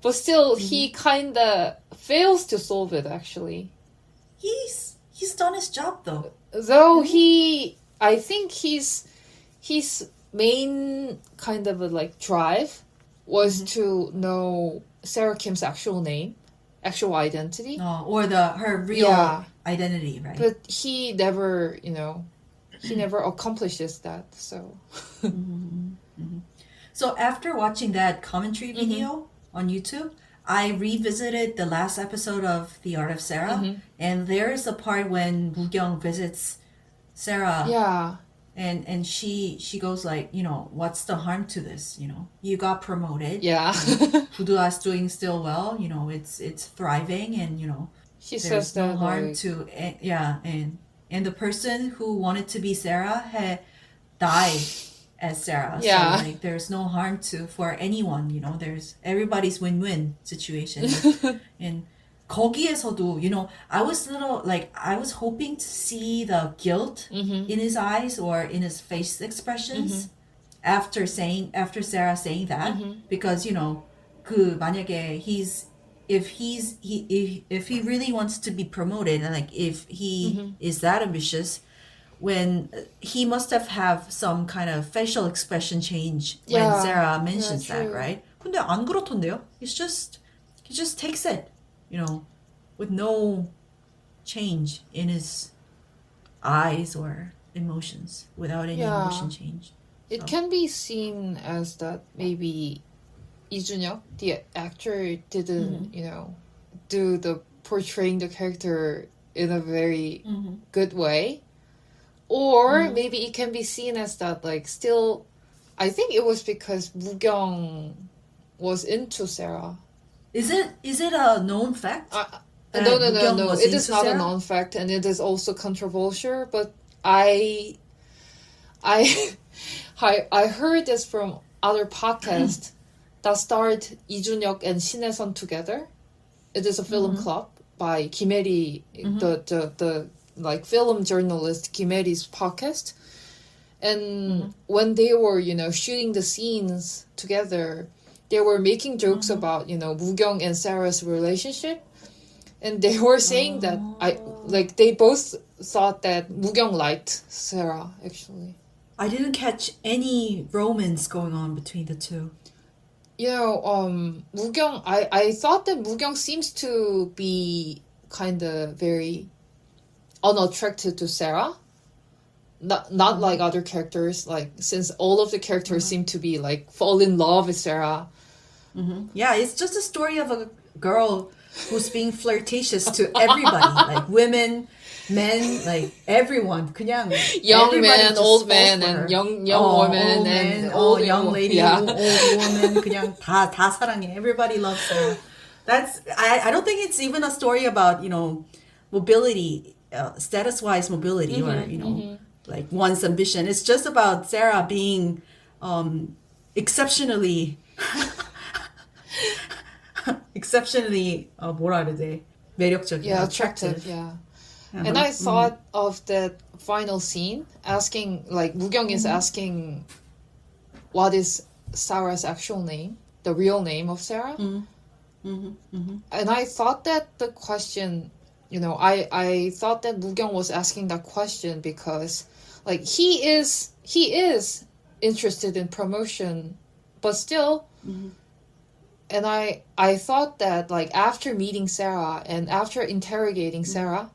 but still he kind of fails to solve it actually. He's done his job though. Though I think his main kind of a, like drive was to know Sarah Kim's actual name, actual identity. Or her real identity, right? But he never, he never accomplishes that, so. So after watching that commentary video on YouTube, I revisited the last episode of The Art of Sarah, and there is a part when Mu-gyeong visits Sarah. Yeah. And she goes like, what's the harm to this? You got promoted. Yeah. Budua's doing still well. It's thriving, and she there's says no that harm like, to and the person who wanted to be Sarah had died as Sarah. Yeah. So like there's no harm for anyone. There's everybody's win-win situation. And 거기에서도, I was hoping to see the guilt in his eyes or in his face expressions after Sarah saying that, because 그 만약에 if he really wants to be promoted, and like if he is that ambitious, when he must have some kind of facial expression change when Sarah mentions that, right? 근데 안 그렇던데요? He just takes it. With no change in his eyes or emotions, without any emotion change. It can be seen as that maybe Lee Jun-hyuk, the actor, didn't, do the portraying the character in a very good way. Or maybe it can be seen as that, like, still, I think it was because Mu-gyeong was into Sarah. Is it a known fact? No. It is not a known fact, and it is also controversial. But I heard this from other podcasts that starred Lee Jun-hyuk and Shin Hye-sun together. It is a film club by Kim Hye-ri, the like film journalist Kim Hye-ri's podcast. And when they were shooting the scenes together, they were making jokes about, Mu-gyeong and Sarah's relationship. And they were saying that they both thought that Mu-gyeong liked Sarah, actually. I didn't catch any romance going on between the two. Mu-gyeong, I thought that Mu-gyeong seems to be kind of very unattracted to Sarah. Not like other characters, like, since all of the characters seem to be like fall in love with Sarah. Yeah, it's just a story of a girl who's being flirtatious to everybody, like women, men, like everyone. 그냥 young man, old man, and young woman, and old young lady, yeah. old woman. 그냥 다 사랑해. Everybody loves her. That's I don't think it's even a story about mobility, status-wise mobility, or like one's ambition. It's just about Sarah being exceptionally 뭐라 그래야 돼? 매력적이야. Yeah, attractive. Yeah. And I thought of that final scene, asking, like, Mu-gyeong is asking what is Sarah's actual name, the real name of Sarah. And I thought that the question, I thought that Mu-gyeong was asking that question because, like, he is interested in promotion, but still, and I thought that, like, after meeting Sarah and after interrogating Sarah,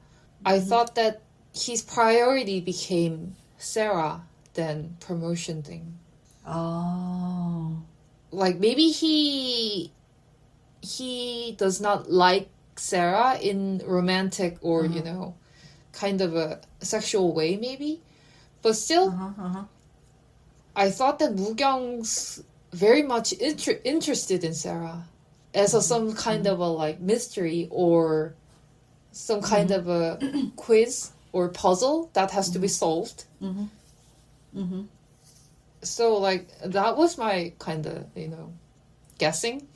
I thought that his priority became Sarah than promotion thing. Oh. Like maybe he does not like Sarah in romantic or you know, kind of a sexual way maybe, but still, I thought that Mu-gyeong's very much interested in Sarah as some kind of a like mystery or some kind of a quiz or puzzle that has to be solved. So like that was my kind of, you know, guessing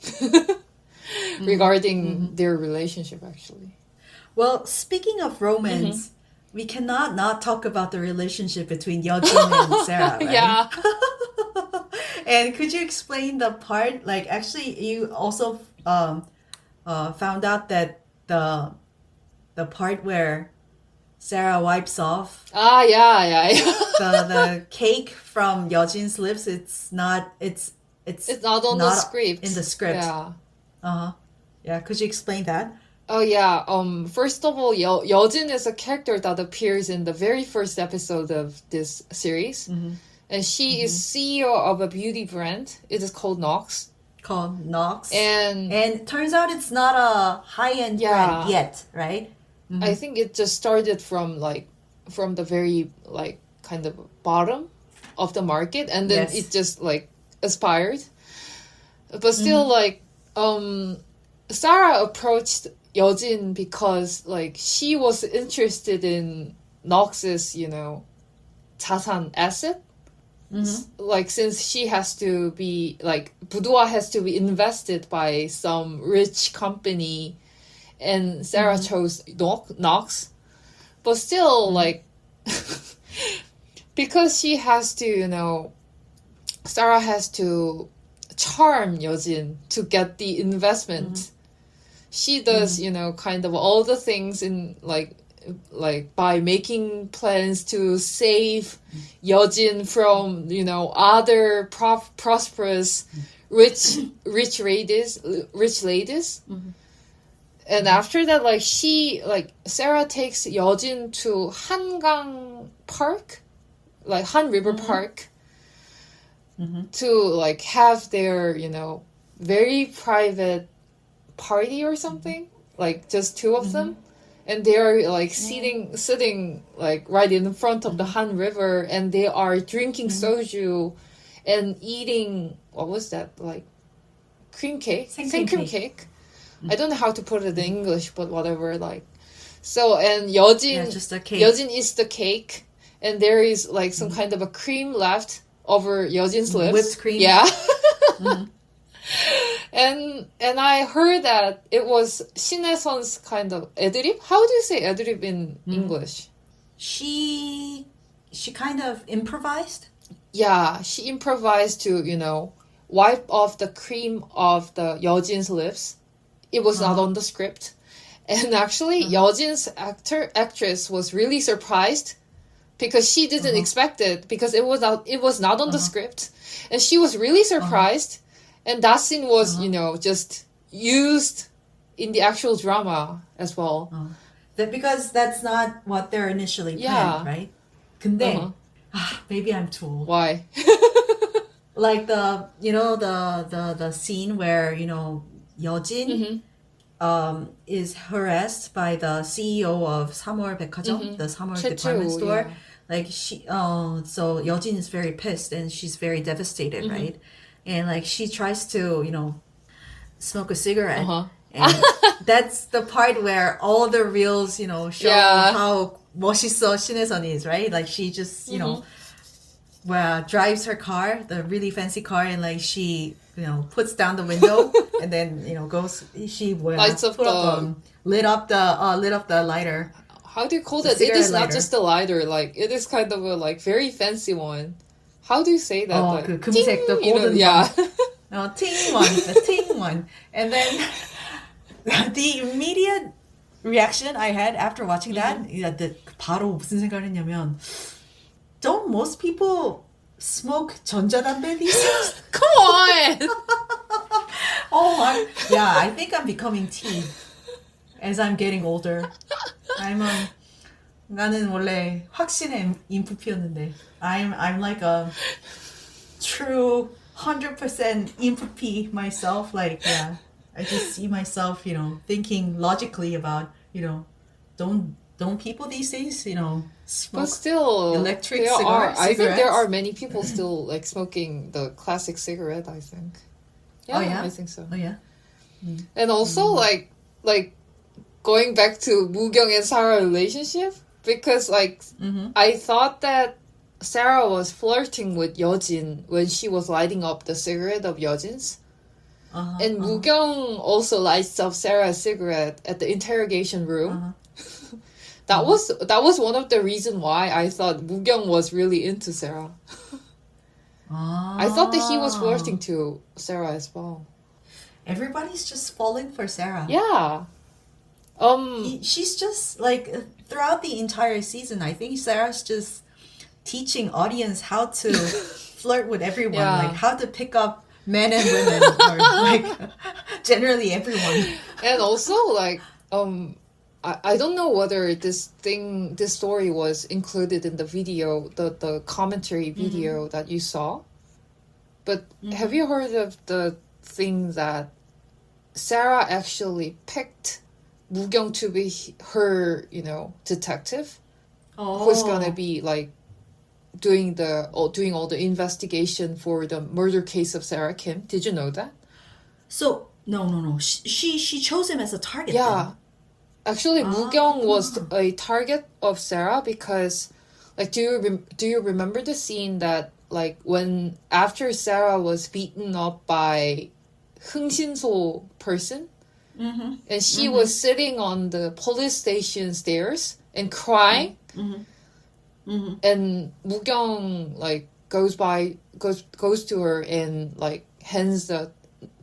regarding their relationship actually. Well, speaking of romance, we cannot not talk about the relationship between Yeo-jin and Sarah, right? Yeah. And could you explain the part, like actually you also found out that the part where Sarah wipes off yeah. the cake from Yeo-jin's lips, it's not not on the script. In the script. Yeah. Yeah, could you explain that? Oh yeah. First of all, Yeo-jin is a character that appears in the very first episode of this series, and she is CEO of a beauty brand. It is called Nox. And turns out it's not a high-end brand yet, right? I think it just started from the very like kind of bottom of the market, and then it just like aspired. But still, like Sarah approached Yeo-jin because like she was interested in Nox's, you know, 자산 asset. Like since she has to be like boudoir has to be invested by some rich company, and Sarah chose Nox, but still like because she has to, you know, Sarah has to charm Yeo-jin to get the investment. She does, you know, kind of all the things in like by making plans to save Yeo-jin from, you know, other prosperous rich ladies. And after that, like Sarah takes Yeo-jin to Hangang Park, like Han River Park, to like have their, you know, very private party or something, like just two of them. And they are like sitting like right in front of the Han River, and they are drinking soju and eating, what was that, like cream cake? Cream cake. I don't know how to put it in English, but whatever, like. So, and Yeo-jin, just a cake. Yeo-jin eats the cake, and there is like some kind of a cream left over Yeo-jin's lips. Whipped cream. Yeah. And I heard that it was 신혜선's kind of 애드립? How do you say 애드립 in English? She kind of improvised? Yeah, she improvised to, you know, wipe off the cream of the Yeo-jin's lips. It was not on the script. And actually, Yeo-jin's actress was really surprised because she didn't expect it, because it was not on the script. And she was really surprised. And that scene was, you know, just used in the actual drama as well. Because that's not what they're initially planned, right? 근데, maybe I'm too old. Why? Like the scene where, you know, Yeo-jin is harassed by the CEO of 3월 백화점, the 3월 department store. Yeah. Like so Yeo-jin is very pissed and she's very devastated, right? And like she tries to, you know, smoke a cigarette. And that's the part where all the reels, you know, show how 멋있어 신혜선 is, right? Like she just, you know, drives her car, the really fancy car, and like she, you know, puts down the window and then, you know, lights up lit up the lighter. How do you call that? It is not just a lighter, like it is kind of a like very fancy one. How do you say that? Like, 그 금색, the golden one. Yeah. Ting one, the ting one. And then the immediate reaction I had after watching that, 바로 무슨 생각을 했냐면, don't most people smoke 전자담배 these days? Come on! I think I'm becoming tea as I'm getting older. 나는 원래 확신의 인프피였는데 I'm like a true 100% inpupi myself. Like, yeah, I just see myself, thinking logically about, don't people these days, smoke But still, electric I think there cigarettes? are many people still like smoking the classic cigarette, I think. Yeah, Oh, yeah? I think so. Oh, yeah? And also like going back to Mu-gyeong and Sarah relationship, because like I thought that Sarah was flirting with Yeo-jin when she was lighting up the cigarette of Yeo-jin's. And Mu-gyeong also lights up Sarah's cigarette at the interrogation room. That was one of the reasons why I thought Mu-gyeong was really into Sarah. I thought that he was flirting to Sarah as well. Everybody's just falling for Sarah. Yeah. She's just like throughout the entire season, I think Sarah's just teaching audience how to flirt with everyone, Yeah. like how to pick up men and women, or like generally everyone. And also like I don't know whether this story was included in the video, the commentary video that you saw. But have you heard of the thing that Sarah actually picked Mu-gyeong to be her, detective, who's gonna be like doing all the investigation for the murder case of Sarah Kim? Did you know that? So no. She chose him as a target. Yeah. then. Actually, Mu-gyeong was a target of Sarah because, like, do you remember the scene that, like, when after Sarah was beaten up by Hung-shin-so person, and she was sitting on the police station stairs and crying, and Mu-gyeong like goes to her and like hands the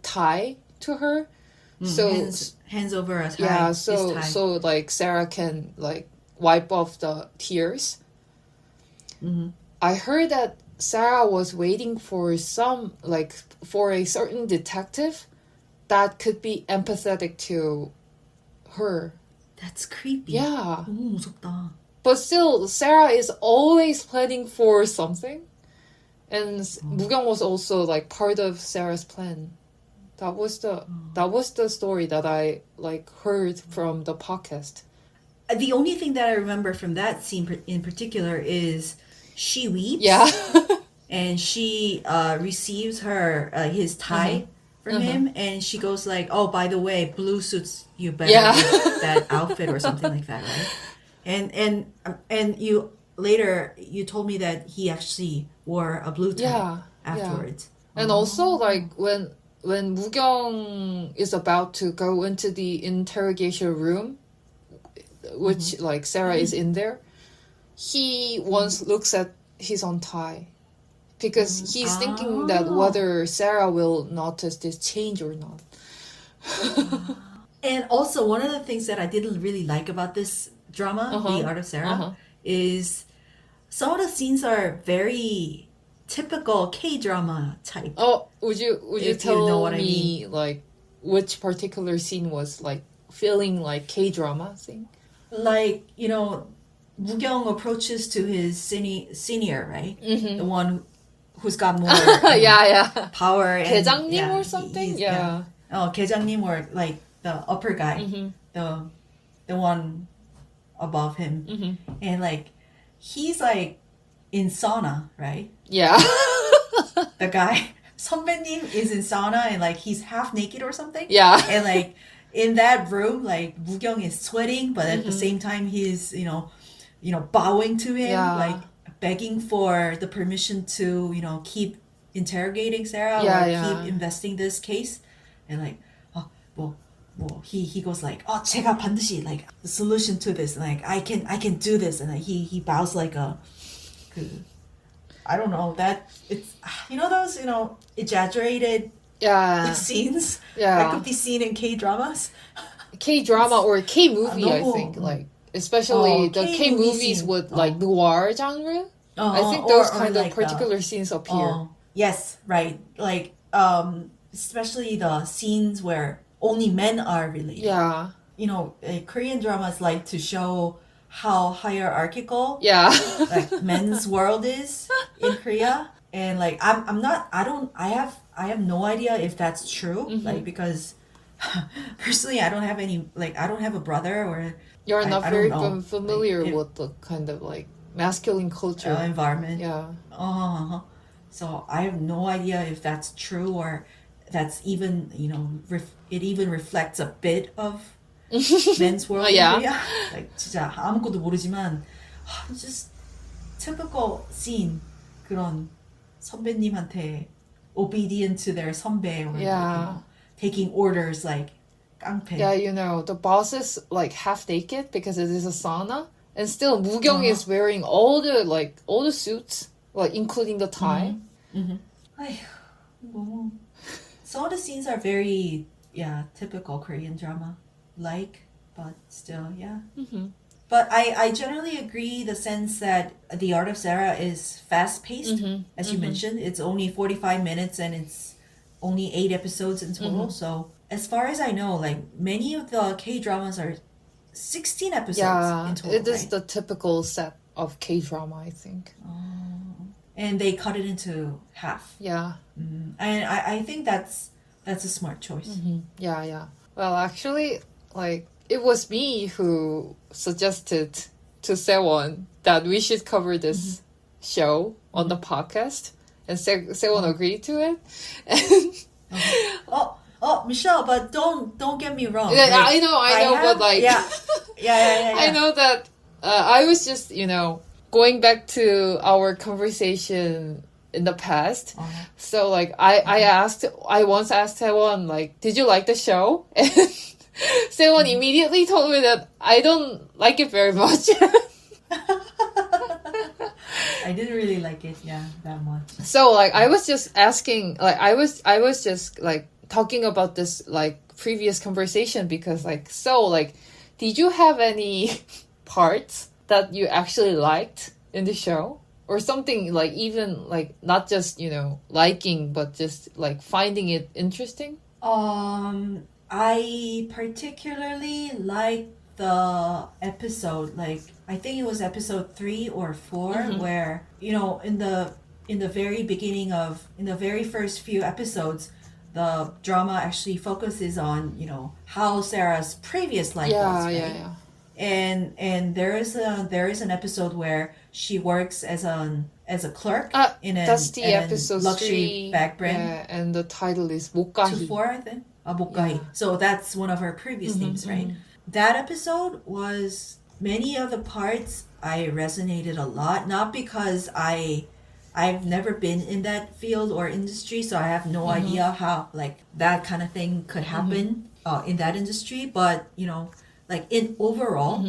tie to her. So hands over a tie. yeah, his tie. so like Sarah can like wipe off the tears. I heard that Sarah was waiting for a certain detective that could be empathetic to her. That's creepy. Yeah. 너무 무섭다. But still, Sarah is always planning for something. And Mu-gyeong was also like part of Sarah's plan. That was the story that I like heard from the podcast. The only thing that I remember from that scene in particular is she weeps. Yeah. And she receives his tie from him, and she goes like, "Oh, by the way, blue suits you better with that outfit," or something like that, right? And you later you told me that he actually wore a blue tie afterwards. And also like when Mu-gyeong is about to go into the interrogation room, which like Sarah is in there, he once looks at his own tie. Because he's thinking that whether Sarah will notice this change or not. And also, one of the things that I didn't really like about this drama, The Art of Sarah, is some of the scenes are very typical K-drama type. Oh, would you tell know what I me like which particular scene was like feeling like K-drama thing? Like, Mu-gyeong approaches to his senior, right? The one who's got more power. And, 계장님 or something? Yeah. Oh, 계장님, or like the upper guy, the one above him. And like, he's like in sauna, right? Yeah. The guy, 선배님, is in sauna and like he's half naked or something. Yeah. And like in that room, like Mu-gyeong is sweating, but at the same time he's, bowing to him, like begging for the permission to, keep interrogating Sarah keep investing this case. And like, he goes like, 제가 반드시 like the solution to this, like I can do this, and like, he bows like I don't know, that it's those exaggerated scenes that could be seen in K-dramas. K-drama or K-movie, I 너무, think, like especially the K-movies scene. with like noir genre. I think those kind of particular scenes appear. Yes, right. Like especially the scenes where only men are related. Yeah. Korean dramas like to show how hierarchical Yeah. like men's world is in Korea. And like I have no idea if that's true. Like because personally I don't have any like I don't have a brother or You're not I very don't know. familiar Like, with the kind of like masculine culture. environment. Yeah. So I have no idea if that's true or that's even, you know, it even reflects a bit of men's world in Yeah. Korea. Like 진짜 아무것도 모르지만 it's just typical scene 그런 선배님한테 obedient to their 선배 or Yeah. like, you know, taking orders like 깡패. Yeah, you know, the boss is like half naked because it is a sauna. And still Mu-gyeong is wearing all the suits, like including the tie. 아휴, 너무. Some of the scenes are very, typical Korean drama like, but still, yeah. But I generally agree the sense that The Art of Sarah is fast-paced, as you mentioned. It's only 45 minutes and it's only 8 episodes in total. So as far as I know, like many of the K-dramas are 16 episodes in total, it is right? the typical set of K-drama, I think. And they cut it into half. Yeah. And I think that's a smart choice. Yeah. Well, actually, like, it was me who suggested to Sewon that we should cover this show on the podcast. And Sewon agreed to it. Oh, Michelle, but don't get me wrong. Yeah, Like, I know, but like... Yeah. I know that I was just, you know, going back to our conversation in the past. So, like, I once asked Sewon, like, did you like the show? And Sewon immediately told me that I don't like it very much. I didn't really like it, that much. So, like, I was just asking, like, I was just, like, talking about this, like, previous conversation because, like, so, like, did you have any parts that you actually liked in the show? Or something, like, even, like, not just, you know, liking, but just, like, finding it interesting? I particularly liked the episode, like, I think it was episode 3 or 4, where, you know, in the very beginning in the very first few episodes, the drama actually focuses on, you know, how Sarah's previous life was, right? Yeah. And there is an episode where she works as a clerk in that's the an episode luxury 3, bag brand. Yeah, and the title is 2, 목가희. 4, I think. 목가희. Yeah. So that's one of her previous names, right? That episode was many of the parts I resonated a lot, not because I've never been in that field or industry, so I have no idea how like that kind of thing could happen in that industry, but you know, like in overall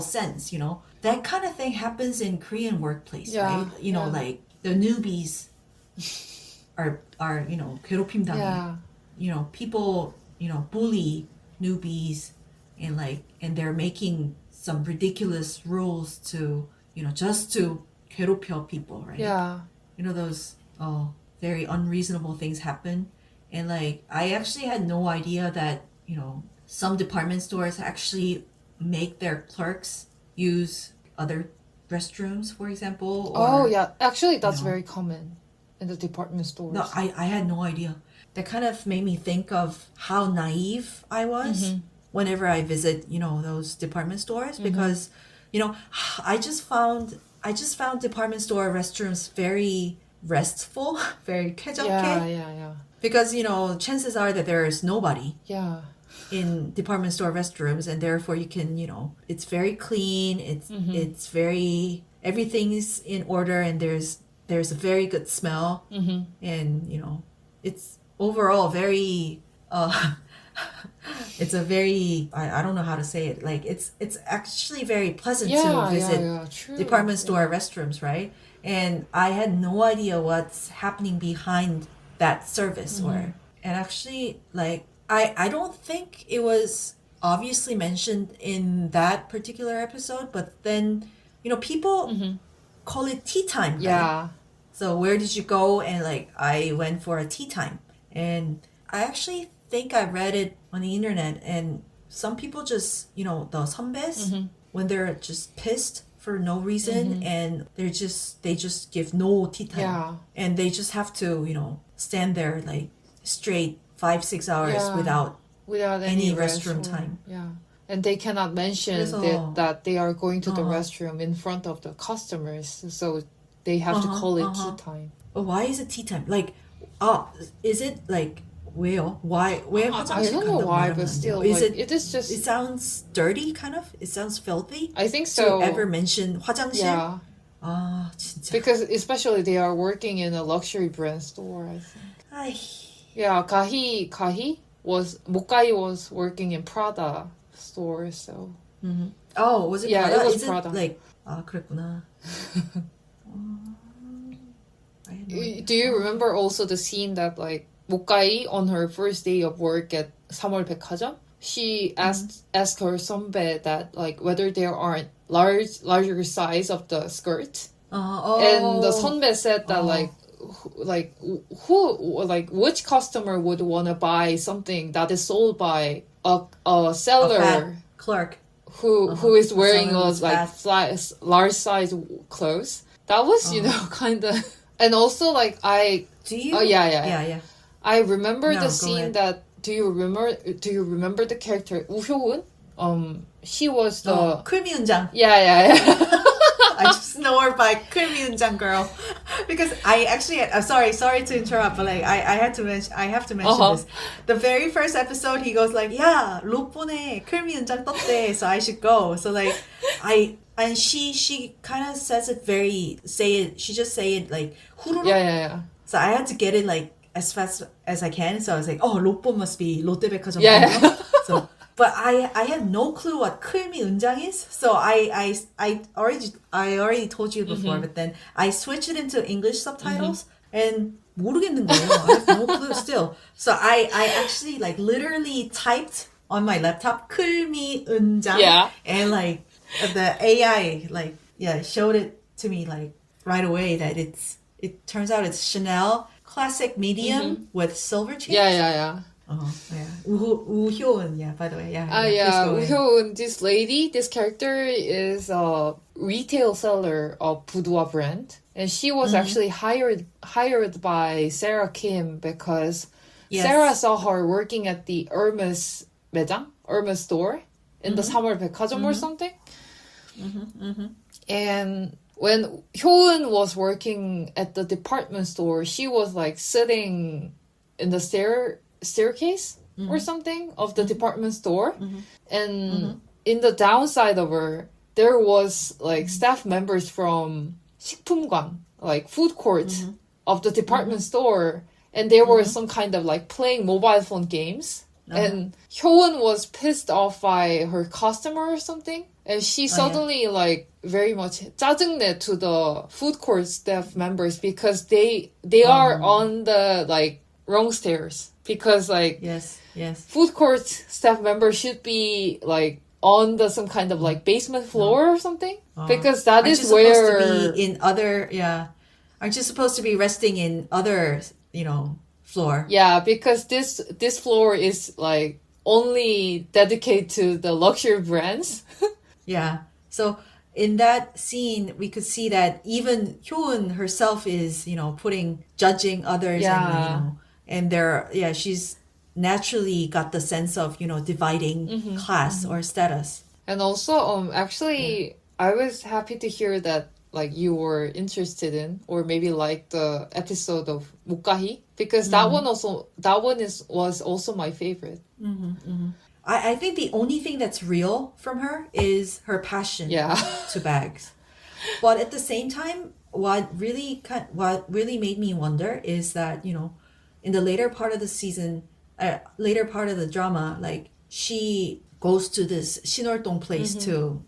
sense, you know, that kind of thing happens in Korean workplace, right? You know, like the newbies are you know, 괴롭힘 당해. Yeah. You know, people, you know, bully newbies and they're making some ridiculous rules to, you know, just to 괴롭혀 people, right? Yeah. You know, those very unreasonable things happen. And like, I actually had no idea that, you know, some department stores actually make their clerks use other restrooms, for example. Or, Actually, that's you know, very common in the department stores. No, I had no idea. That kind of made me think of how naive I was whenever I visit, you know, those department stores because, you know, I just found department store restrooms very restful, very 쾌적해. Yeah. Because, you know, chances are that there is nobody Yeah. in department store restrooms and therefore you can, you know, it's very clean, it's very, everything's in order and there's a very good smell and, you know, it's overall very it's a very I don't know how to say it, like it's actually very pleasant to visit True. department store restrooms, right? And I had no idea what's happening behind that service and actually like I don't think it was obviously mentioned in that particular episode, but then, you know, people call it tea time, right? Yeah. So where did you go? And like I went for a tea time. And I actually think I read it on the internet and some people just, you know, the 선배s, when they're just pissed for no reason and they just give no tea time. Yeah. And they just have to, stand there like straight 5-6 hours without any restroom time. Yeah. And they cannot mention that they are going to the restroom in front of the customers. So they have to call it tea time. Why is it tea time? Like, is it like, 왜요? Why? 왜 화장실 I don't know why, but still, is like, it? It is just. It sounds dirty, kind of. It sounds filthy. I think so. To ever mention 화장실? Yeah. 진짜. Because especially they are working in a luxury brand store, I think. Ay. Yeah, Kahi was working in Prada store, so. Mm-hmm. Oh, was it? Yeah, Prada? it was is Prada. It like, 그랬구나. Do you remember also the scene that like Mokai on her first day of work at 3월 백화점? She asked her 선배 that like whether there aren't larger size of the skirt, and the 선배 said that which customer would want to buy something that is sold by a seller clerk who is wearing large size clothes. That was kind of. And also, like, Do you? Oh, yeah. I remember the scene ahead. that. Do you remember the character Woo Hyo-eun? She was the. Keul-mee Eun-jang. Yeah. I just know her by Keul-mee Eun-jang girl, because I'm sorry to interrupt, but like I have to mention this. The very first episode, he goes like, "Yeah, Lottbon에 Keul-mee Eun-jang 떴대, so I should go." So like, and she kind of says it she just say it like 후루룩. Yeah. So I had to get it like as fast as I can. So I was like, oh, Lottbon must be 롯데백화점. Yeah. So, but I had no clue what Keul-mee Eun-jang is. So I already told you before, but then I switched it into English subtitles and 모르겠는 거예요. I have no clue still. So I actually like literally typed on my laptop Keul-mee Eun-jang. Yeah. And like the AI showed it to me like right away that it turns out it's Chanel classic medium with silver chains. Yeah. Woo Hyo-eun, by the way. Woo Hyo-eun, this character is a retail seller of boudoir brand. And she was actually hired by Sarah Kim because Sarah saw her working at the Hermes store in the 3월 백화점 or something. And when Hyo-eun was working at the department store, she was like sitting in the staircase or something of the department store. And in the downside of her, there was like staff members from 식품관, like food court of the department store. And they were some kind of like playing mobile phone games. And Hyo-eun was pissed off by her customer or something. And she suddenly like very much 짜증내 to the food court staff members because they are on the like wrong stairs. Because like yes food court staff members should be like on the some kind of like basement floor or something. Because that is where supposed to be in other aren't you supposed to be resting in other floor? Yeah, because this floor is like only dedicated to the luxury brands. Yeah. So in that scene, we could see that even Hyo-eun herself is, judging others and she's naturally got the sense of, dividing class or status. And also, actually, I was happy to hear that like you were interested in or maybe like the episode of Mukkahi because that one was also my favorite. I think the only thing that's real from her is her passion to bags. But at the same time, what really made me wonder is that, in the later part of the season, later part of the drama, like she goes to this Sinol동 place to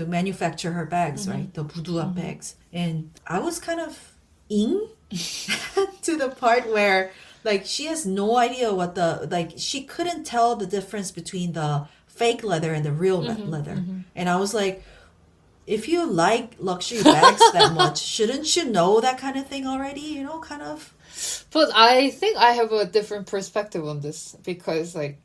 manufacture her bags, right? The boudoir bags. And I was kind of to the part where like she has no idea what she couldn't tell the difference between the fake leather and the real leather. And I was like, if you like luxury bags that much, shouldn't you know that kind of thing already? Kind of. But I think I have a different perspective on this because like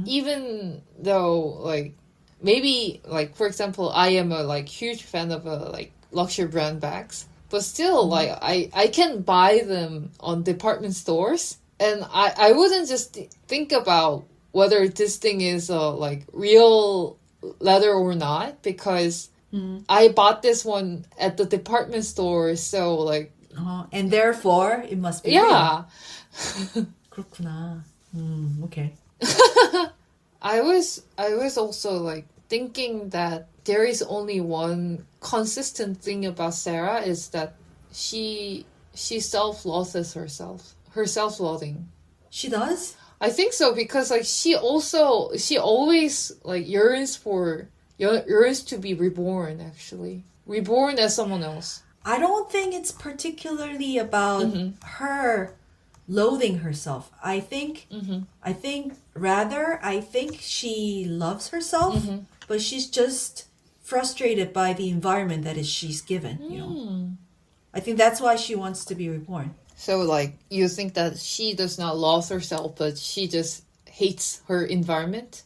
even though like maybe like for example, I am a like huge fan of like luxury brand bags, but still like I can buy them on department stores, and I wouldn't just think about whether this thing is like real leather or not, because I bought this one at the department store, so like and therefore it must be yeah. real. 그렇구나. Okay. I was also like thinking that there is only one consistent thing about Sarah, is that she self-loathes herself. Her self-loathing. She does? I think so, because like she always like yearns to be reborn, actually. Reborn as someone else. I don't think it's particularly about her loathing herself. I think she loves herself, but she's just frustrated by the environment that she's given, you know. I think that's why she wants to be reborn. So like you think that she does not love herself, but she just hates her environment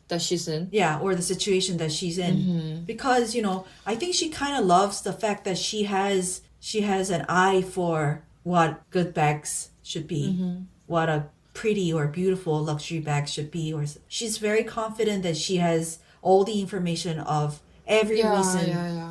that she's in. Yeah, or the situation that she's in. Because, you know, I think she kind of loves the fact that she has an eye for what good bags should be, what a pretty or beautiful luxury bag should be, or she's very confident that she has all the information of every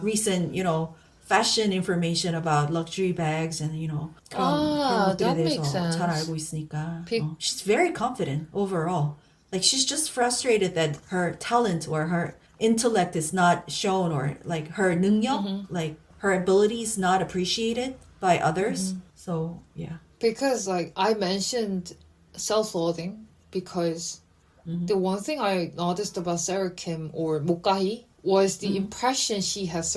recent, you know, fashion information about luxury bags, and you know, that makes sense. 잘 알고 있으니까. She's very confident overall. Like she's just frustrated that her talent or her intellect is not shown, or like her 능력, like her ability is not appreciated by others. So yeah. Because like I mentioned self-loathing because the one thing I noticed about Sarah Kim or Mokgahi was the impression she has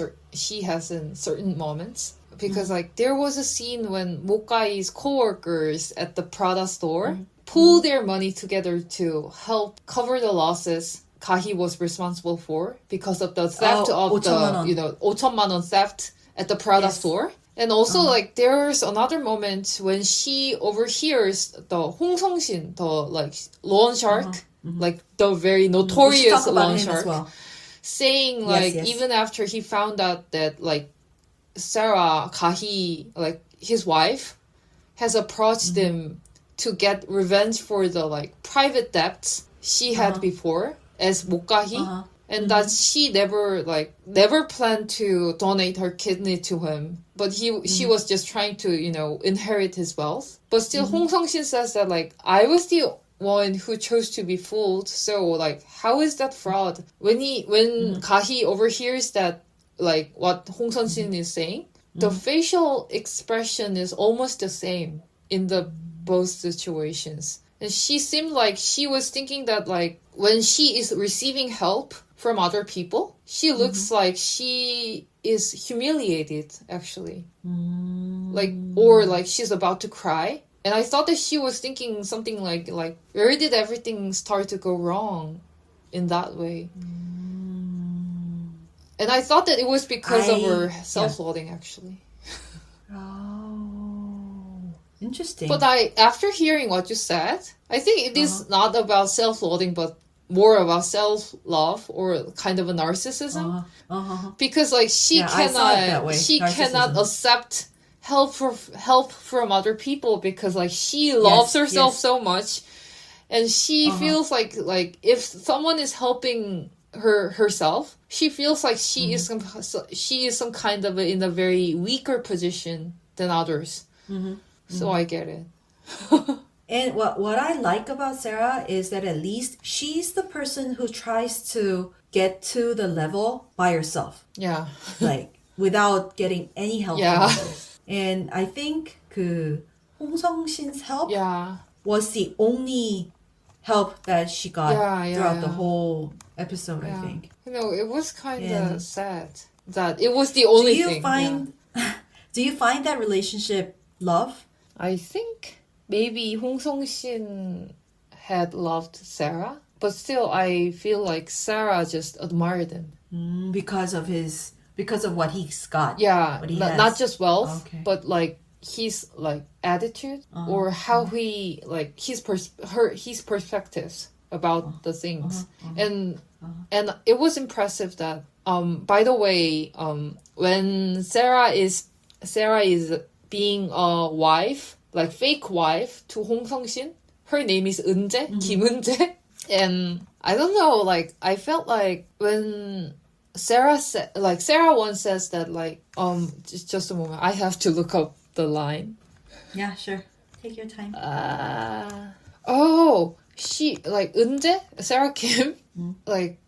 in certain moments. Because like there was a scene when Mokgahi's co-workers at the Prada store pool their money together to help cover the losses Gahi was responsible for because of the theft of 5천만 원. the 5천만 won theft at the Prada store. And also, like, there's another moment when she overhears the Hong Sung-shin, the, like, loan shark, like, the very notorious loan shark, saying, like, even after he found out that, like, Sarah, Gahi, like, his wife, has approached him to get revenge for the, like, private debts she had before as Mokgahi. And that she never planned to donate her kidney to him. But she was just trying to, you know, inherit his wealth. But still, Hong Sung-shin says that, like, I was the one who chose to be fooled. So, like, how is that fraud? When Gahi overhears that, like, what Hong Sung-shin is saying, the facial expression is almost the same in the both situations. And she seemed like she was thinking that, like, when she is receiving help from other people, she looks like she is humiliated, actually. Like, or like she's about to cry. And I thought that she was thinking something like where did everything start to go wrong in that way? And I thought that it was because of her self-loathing, actually. Oh, interesting. But after hearing what you said, I think it is not about self-loathing, but more about self-love or kind of a narcissism. Because like she cannot accept help from other people because like she loves herself so much, and she feels like if someone is helping herself, she feels like she is some kind of in a very weaker position than others. So I get it. And what I like about Sarah is that at least she's the person who tries to get to the level by herself. Yeah. Like without getting any help from others. And I think Hong Sung-shin's help was the only help that she got throughout the whole episode, I think. You know, it was kind of sad that it was the only thing. Do you find that relationship love? I think maybe Hong Sung-shin had loved Sarah, but still I feel like Sarah just admired him. Because of what he's got. Yeah, what he not just wealth, but like his like attitude or how he like his perspectives. about the things. And it was impressive that by the way, when Sarah is being a wife, like fake wife to Hong Seong-shin, her name is Eun-jae, Kim Eun-jae. And I don't know, like I felt like when Sarah once says that like just a moment, I have to look up the line. Yeah, sure. Take your time. She like Eun-jae, Sarah Kim, like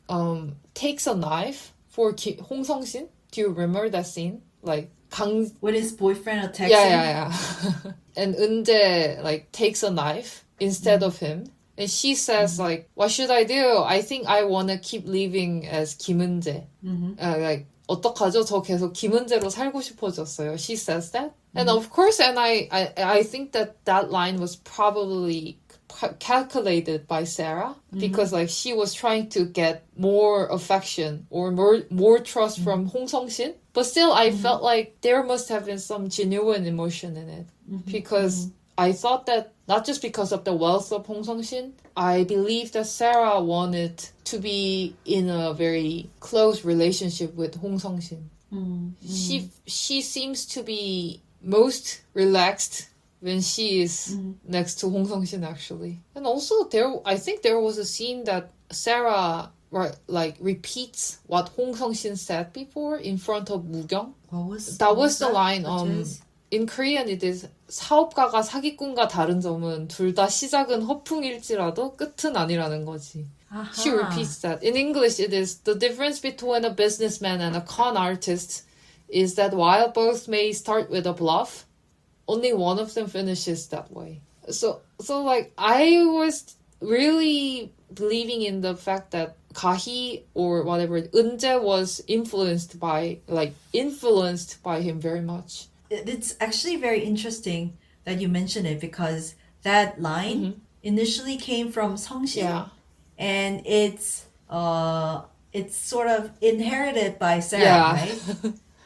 takes a knife for Hong Seong-shin. Do you remember that scene? Like with his boyfriend attacking. Yeah. And Eun-jae like takes a knife instead of him. And she says like, what should I do? I think I want to keep living as Kim Eun-jae. Like 어떡하죠? 저 계속 김은재로 살고 싶어졌어요. She says that. And of course, and I think that line was probably calculated by Sarah because like she was trying to get more affection or more trust from Hong Seong-shin. But still, I felt like there must have been some genuine emotion in it because I thought that not just because of the wealth of Hong Seong-shin, I believe that Sarah wanted to be in a very close relationship with Hong Seong-shin. She seems to be most relaxed when she is next to Hong Seong-shin, actually. And also, I think there was a scene that Sarah like repeats what Hong Seong-shin said before in front of Mu-gyeong. That was the line. In Korean, it is 사업가가 사기꾼과 다른 점은 둘 다 시작은 허풍일지라도 끝은 아니라는 거지. She repeats that. In English, it is the difference between a businessman and a con artist is that while both may start with a bluff, only one of them finishes that way. So like I was really believing in the fact that Gahi or whatever Eun-jae was influenced by him very much. It's actually very interesting that you mention it because that line initially came from Seong-shin, and it's sort of inherited by Sarah, right?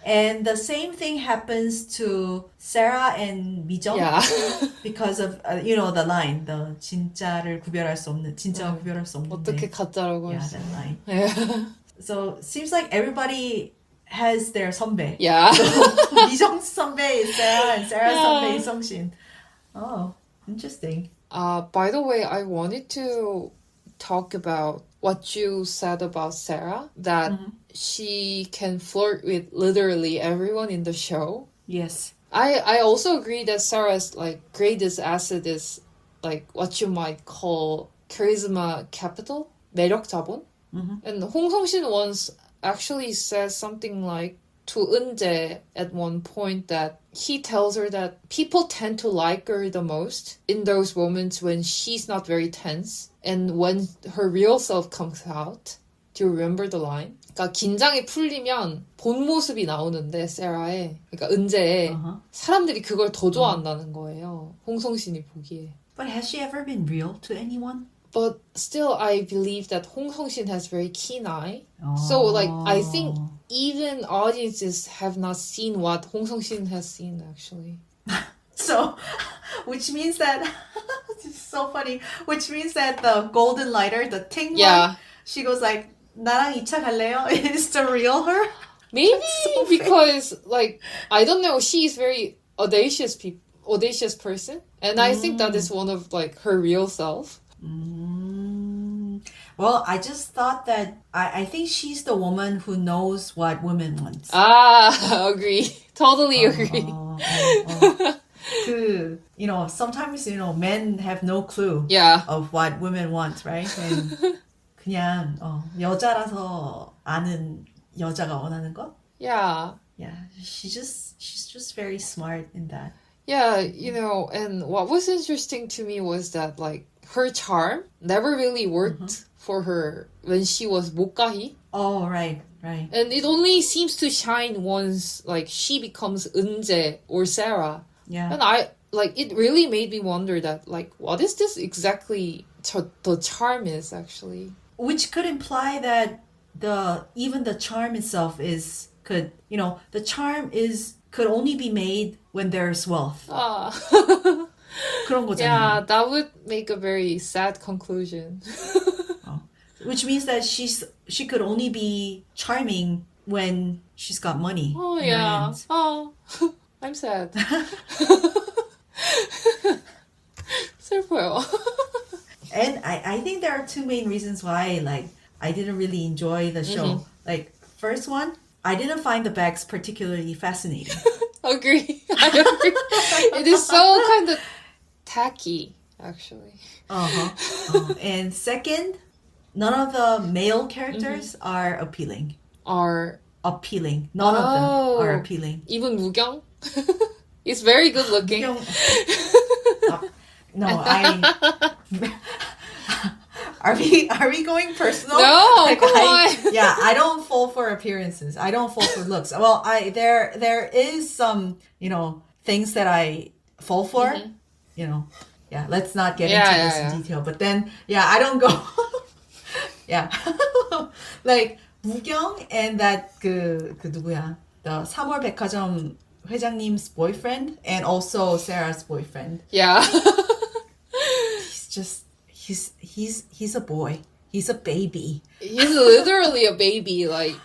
And the same thing happens to Sarah and Mi-jeong because of the line, the 진짜를 구별할 수 없는 진짜와 구별할 수 없는 어떻게 가짜라고 that line. So seems like everybody has their 선배. Yeah. So Mi-jeong's 선배 is Sarah and Sarah's 선배 is Seong-shin. Oh, interesting. By the way, I wanted to talk about what you said about Sarah, that she can flirt with literally everyone in the show. Yes. I also agree that Sarah's like greatest asset is like what you might call charisma capital, 매력 자본. And Hong Seong-shin once actually says something like to Eun-jae at one point that he tells her that people tend to like her the most in those moments when she's not very tense and when her real self comes out. Do you remember the line? 그러니까 긴장이 풀리면 본 모습이 나오는데 세라의, 그러니까 은재의 사람들이 그걸 더 좋아한다는 거예요. 홍성신이 보기에. But has she ever been real to anyone? But still, I believe that Hong Seong-shin has very keen eye. So, like, I think even audiences have not seen what Hong Seong-shin has seen, actually. So, which means that, it's so funny, which means that the golden lighter, the ting one, she goes like, 나랑 2차 갈래요? Is the real her? Maybe so because, like, I don't know, she's very audacious person. And I think that is one of, like, her real self. Well, I just thought that I think she's the woman who knows what women want. Agree. Totally agree. Sometimes, men have no clue of what women want, right? And 그냥 여자라서 아는 여자가 원하는 것? Yeah. Yeah, she's just very smart in that. Yeah, and what was interesting to me was that, like, her charm never really worked for her when she was 목가희. Oh, right. And it only seems to shine once, like, she becomes Eun-jae or Sarah. Yeah. And it really made me wonder that, like, what is this exactly the charm is, actually? Which could imply that even the charm itself could only be made when there's wealth. 그런 거잖아요. Yeah, that would make a very sad conclusion. which means that she could only be charming when she's got money. Oh, in her yeah. hands. Oh, I'm sad. 슬퍼요. And I think there are two main reasons why I didn't really enjoy the show. Like, first one, I didn't find the bags particularly fascinating. Agree. I agree. It is so kind of tacky, actually. And second, none of the male characters are appealing. Are Appealing. None of them are appealing. even Mu-gyeong? He's very good looking. No, Are we going personal? No, come on. Yeah, I don't fall for appearances. I don't fall for looks. Well, there is some, things that I fall for. Yeah, let's not get into this in detail. But then, I don't go. Yeah, like Mu-gyeong and that 그 누구야? The 3월 백화점 회장님's boyfriend and also Sarah's boyfriend. Yeah. He's a boy. He's a baby. He's literally a baby, like.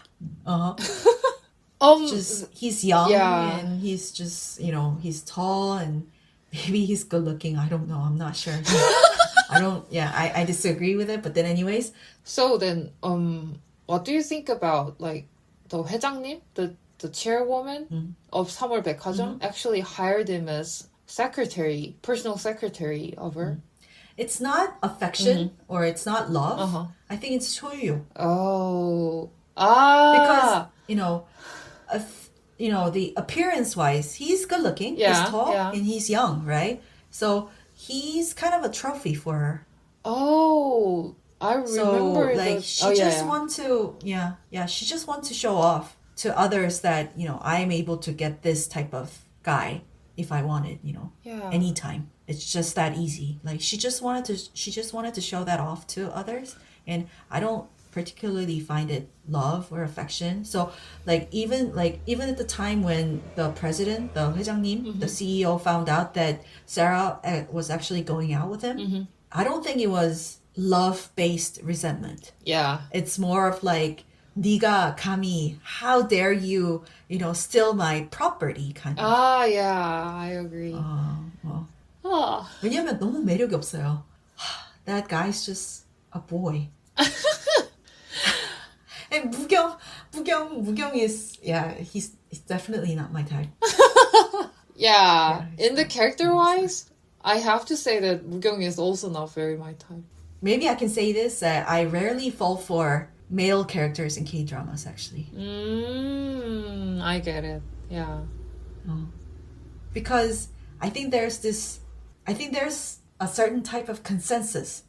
He's young and he's just he's tall and maybe he's good looking. I don't know. I'm not sure. I disagree with it. But then anyways. So then, what do you think about like the 회장님, the chairwoman of 3월 백화점 actually hired him as secretary, personal secretary of her? It's not affection or it's not love. I think it's choyu. Oh. Because, the appearance wise, he's good looking, he's tall, and he's young, right? So he's kind of a trophy for her. Oh, I remember. So, she just wants to show off to others that, I'm able to get this type of guy if I wanted, anytime. It's just that easy. Like she just wanted to show that off to others, and I don't particularly find it love or affection. So even at the time when the president, the 회장님, the CEO found out that Sarah was actually going out with him, I don't think it was love-based resentment. Yeah. It's more of like 네가 감히, how dare you, steal my property kind of. Yeah, I agree. 왜냐면 너무 매력이 없어요. That guy's just a boy. And 무경 is, he's definitely not my type. Yeah, in the character-wise, I have to say that Mu-gyeong is also not very my type. Maybe I can say this, that I rarely fall for male characters in K-dramas, actually. I get it. Yeah. Because I think there's a certain type of consensus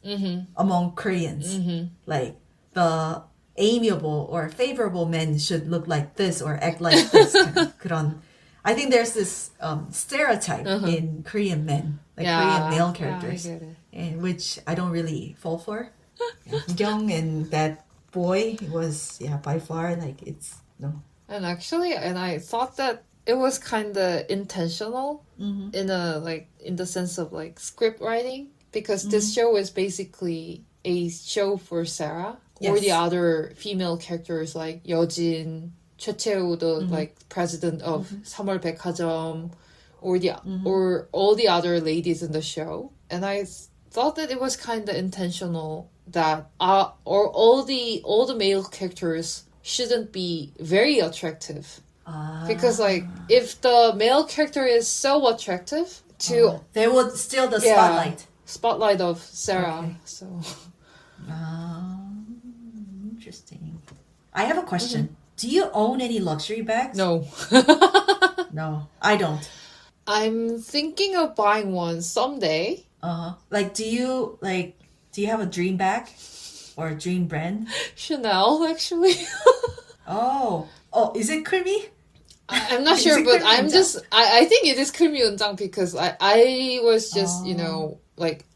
among Koreans. Like the amiable or favorable men should look like this or act like this. 그런. I think there's this stereotype in Korean men, like Korean male characters, I get it. and which I don't really fall for. Young and that boy was by far it's no. And I thought that it was kind of intentional in the sense of like script writing, because this show is basically a show for Sarah or the other female characters like Yeo-jin, Chuseok, the like president of 3월 백화점, or all the other ladies in the show. And I thought that it was kind of intentional that or all the male characters shouldn't be very attractive. Because if the male character is so attractive they would steal the spotlight of Sarah. Okay. So interesting. I have a question. Do you own any luxury bags? no. No, I don't. I'm thinking of buying one someday. Do you have a dream bag or a dream brand? Chanel, actually. Oh, is it Keul-mee? I'm not sure, but I think it is Keul-mee Eun-jang, because I was just,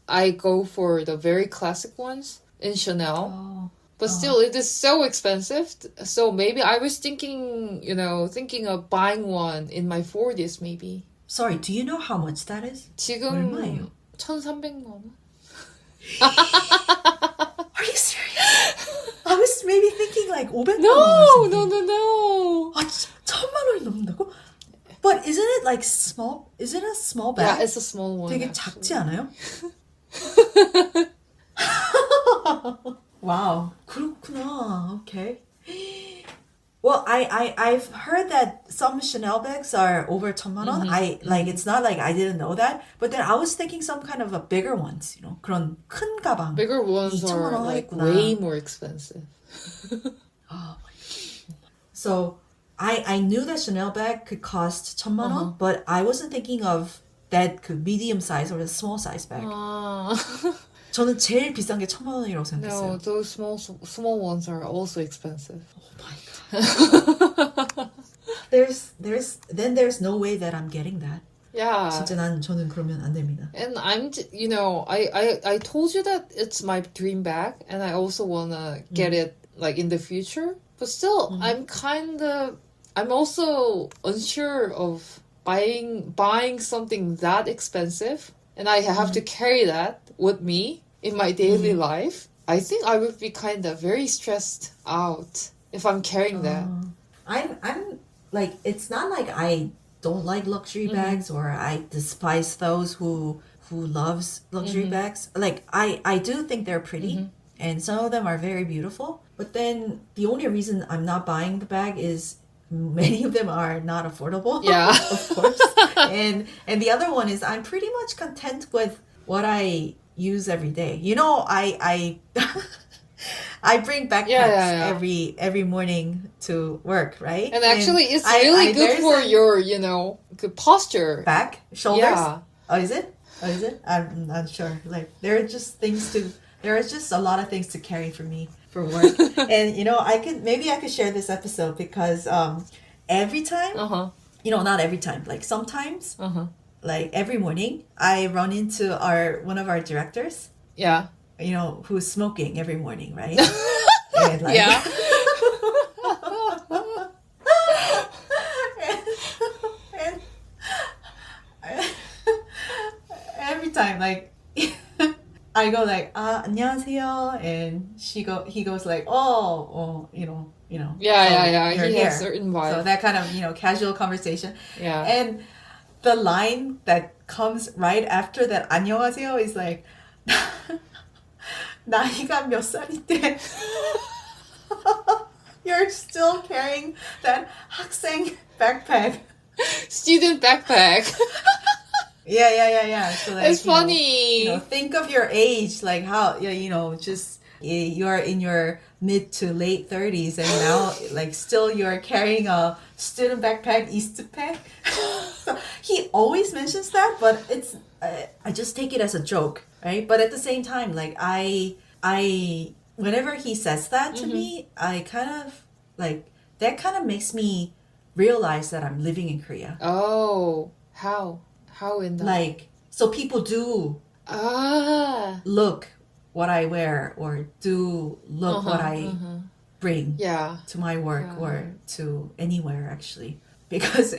I go for the very classic ones in Chanel. But still, it is so expensive. So maybe I was thinking of buying one in my 40s, maybe. Sorry, do you know how much that is? 지금 얼마예요? 1,300만 원. Are you serious? I was maybe thinking like 500만 원 No, or no, something. no, no. 아, 1,000만 원이 넘는다고? But isn't it like small? Is it a small bag? Yeah, it's a small one. 되게 actually. 작지 않아요? Wow, 그렇구나. Okay. Well, I've heard that some Chanel bags are over 1,000만 원. It's not like I didn't know that, but then I was thinking some kind of a bigger ones, 그런 큰 가방. Bigger ones 2,000만 are 원 like 하겠구나. way more expensive. Oh my God. So I knew that Chanel bag could cost 1,000만 원, but I wasn't thinking of that could medium size or the small size bag. 저는 제일 비싼 게 1,000만 원이라고 생각했어요. No, those small ones are also expensive. Oh my God. There's no way that I'm getting that. Yeah. 진짜 저는 그러면 안 됩니다. And I told you that it's my dream bag, and I also wanna get it like in the future. But still, I'm also unsure of buying something that expensive, and I have to carry that with me in my daily life. I think I would be kind of very stressed out if I'm carrying that. I'm like, it's not like I don't like luxury bags or I despise those who loves luxury bags. Like I do think they're pretty and some of them are very beautiful. But then the only reason I'm not buying the bag is many of them are not affordable. Yeah. Of course. And the other one is I'm pretty much content with what I use every day. I I bring backpacks every morning to work, right? And actually, it's really good for your, good posture. Back, shoulders. Yeah. Oh, is it? I'm not sure. Like there are just a lot of things to carry for me for work. And I could share this episode because every time, not every time, like sometimes, like every morning, I run into one of our directors. Yeah. Who's smoking every morning, right? And like, Yeah. and every time, like, I go like, 안녕하세요, and he goes like, Yeah. you're He here. has certain vibe. So that kind of, casual conversation. Yeah. And the line that comes right after that, 안녕하세요, is like, 나이가 몇 살인데 you're still carrying that 학생 backpack. Student backpack. Yeah. So like, It's funny. Think of your age, like how, just you're in your mid to late 30s and now like still you're carrying a student backpack, Eastpak. So he always mentions that, but it's I just take it as a joke, right? But at the same time, like I whenever he says that to me, I kind of like that kind of makes me realize that I'm living in Korea. Oh, how in that? Like, so people do look what I wear or do look what I bring to my work or to anywhere actually. Because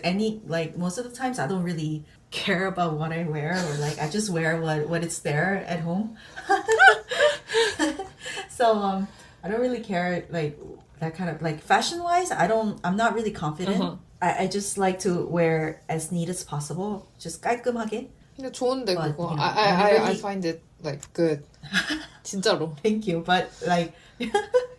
most of the times I don't really care about what I wear or like I just wear what it's there at home. So I don't really care like that kind of like fashion wise I'm not really confident. I just like to wear as neat as possible. Just 깔끔하게. 근데 좋은데 But, 그거. I I find it like good. 진짜로. Thank you. But like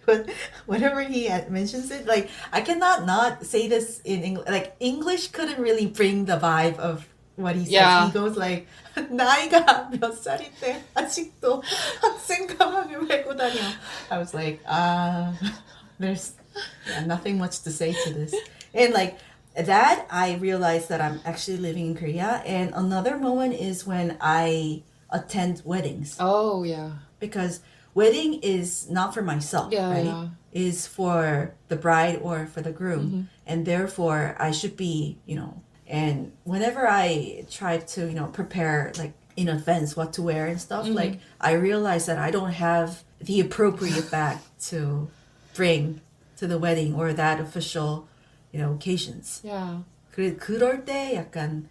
but whenever he mentions it, like I cannot not say this in English. Like English couldn't really bring the vibe of what he says. Yeah. He goes like 나이가 몇 살인데 아직도 학생 가방을 메고 다녀. I was like, there's nothing much to say to this. And like that, I realized that I'm actually living in Korea. And another moment is when I attend weddings. Oh, yeah. Because wedding is not for myself, right? Yeah. Is for the bride or for the groom. And therefore, I should be, and whenever I try to, prepare like in advance what to wear and stuff, like I realize that I don't have the appropriate bag to bring to the wedding or that official, occasions. Yeah. 그럴 때 약간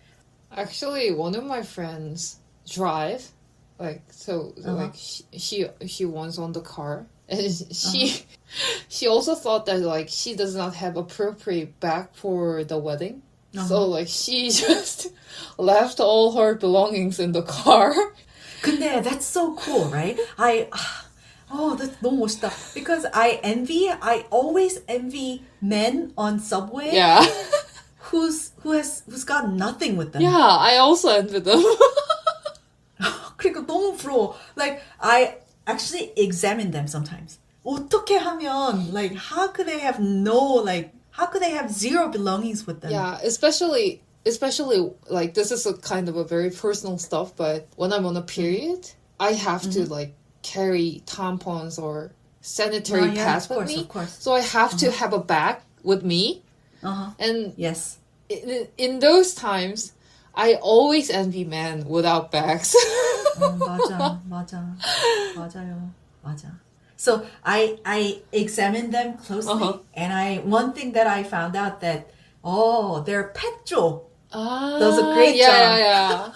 Actually, one of my friends drive like like she was on the car, and she also thought that like she does not have appropriate bag for the wedding. So like she just left all her belongings in the car. 근데 that's so cool, right? That's 너무 멋있다. Because I always envy men on subway. Yeah. Who's got nothing with them. Yeah, I also envy them. 그러니까 너무 부러워. Like I actually examine them sometimes. 어떻게 하면 like how could they have zero belongings with them? Yeah, especially like this is a kind of a very personal stuff, but when I'm on a period, I have to like carry tampons or sanitary pads with me. Of course. So I have to have a bag with me. And yes, in those times, I always envy men without bags. 맞아. So I examined them closely, and one thing that I found out that their pet Joe does a great job. Yeah.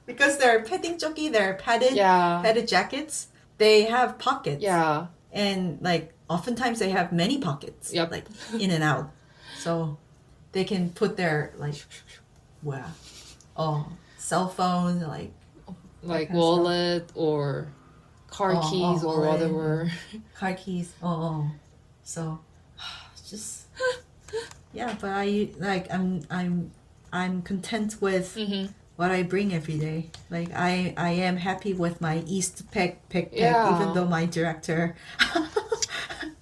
Because they're petting jockey, they're padded jackets. They have pockets. Yeah. And like oftentimes they have many pockets. Yep. Like in and out. So they can put their cell phone, like wallet or car keys or whatever. Car keys. So just but I'm content with what I bring every day. Like I am happy with my East pack, even though my director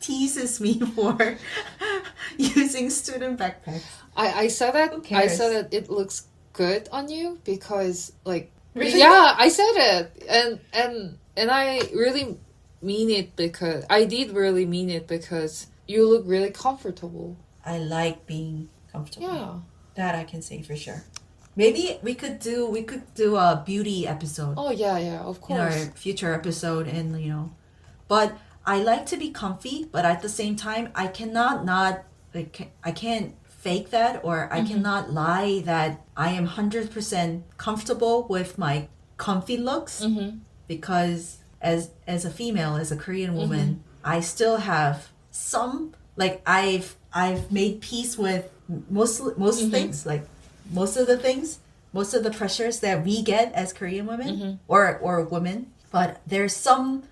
teases me for using student backpacks. I said that it looks good on you because like really? Yeah, I said it and I really mean it because I did really mean it because you look really comfortable. I like being comfortable. Yeah. That I can say for sure. Maybe we could do a beauty episode. Oh yeah, of course. In our future episode, and but I like to be comfy, but at the same time I I can't fake that, or I cannot lie that I am 100% comfortable with my comfy looks, because as a female, as a Korean woman, I still have some I've made peace with most things, like most of the pressures that we get as Korean women or women, but there's still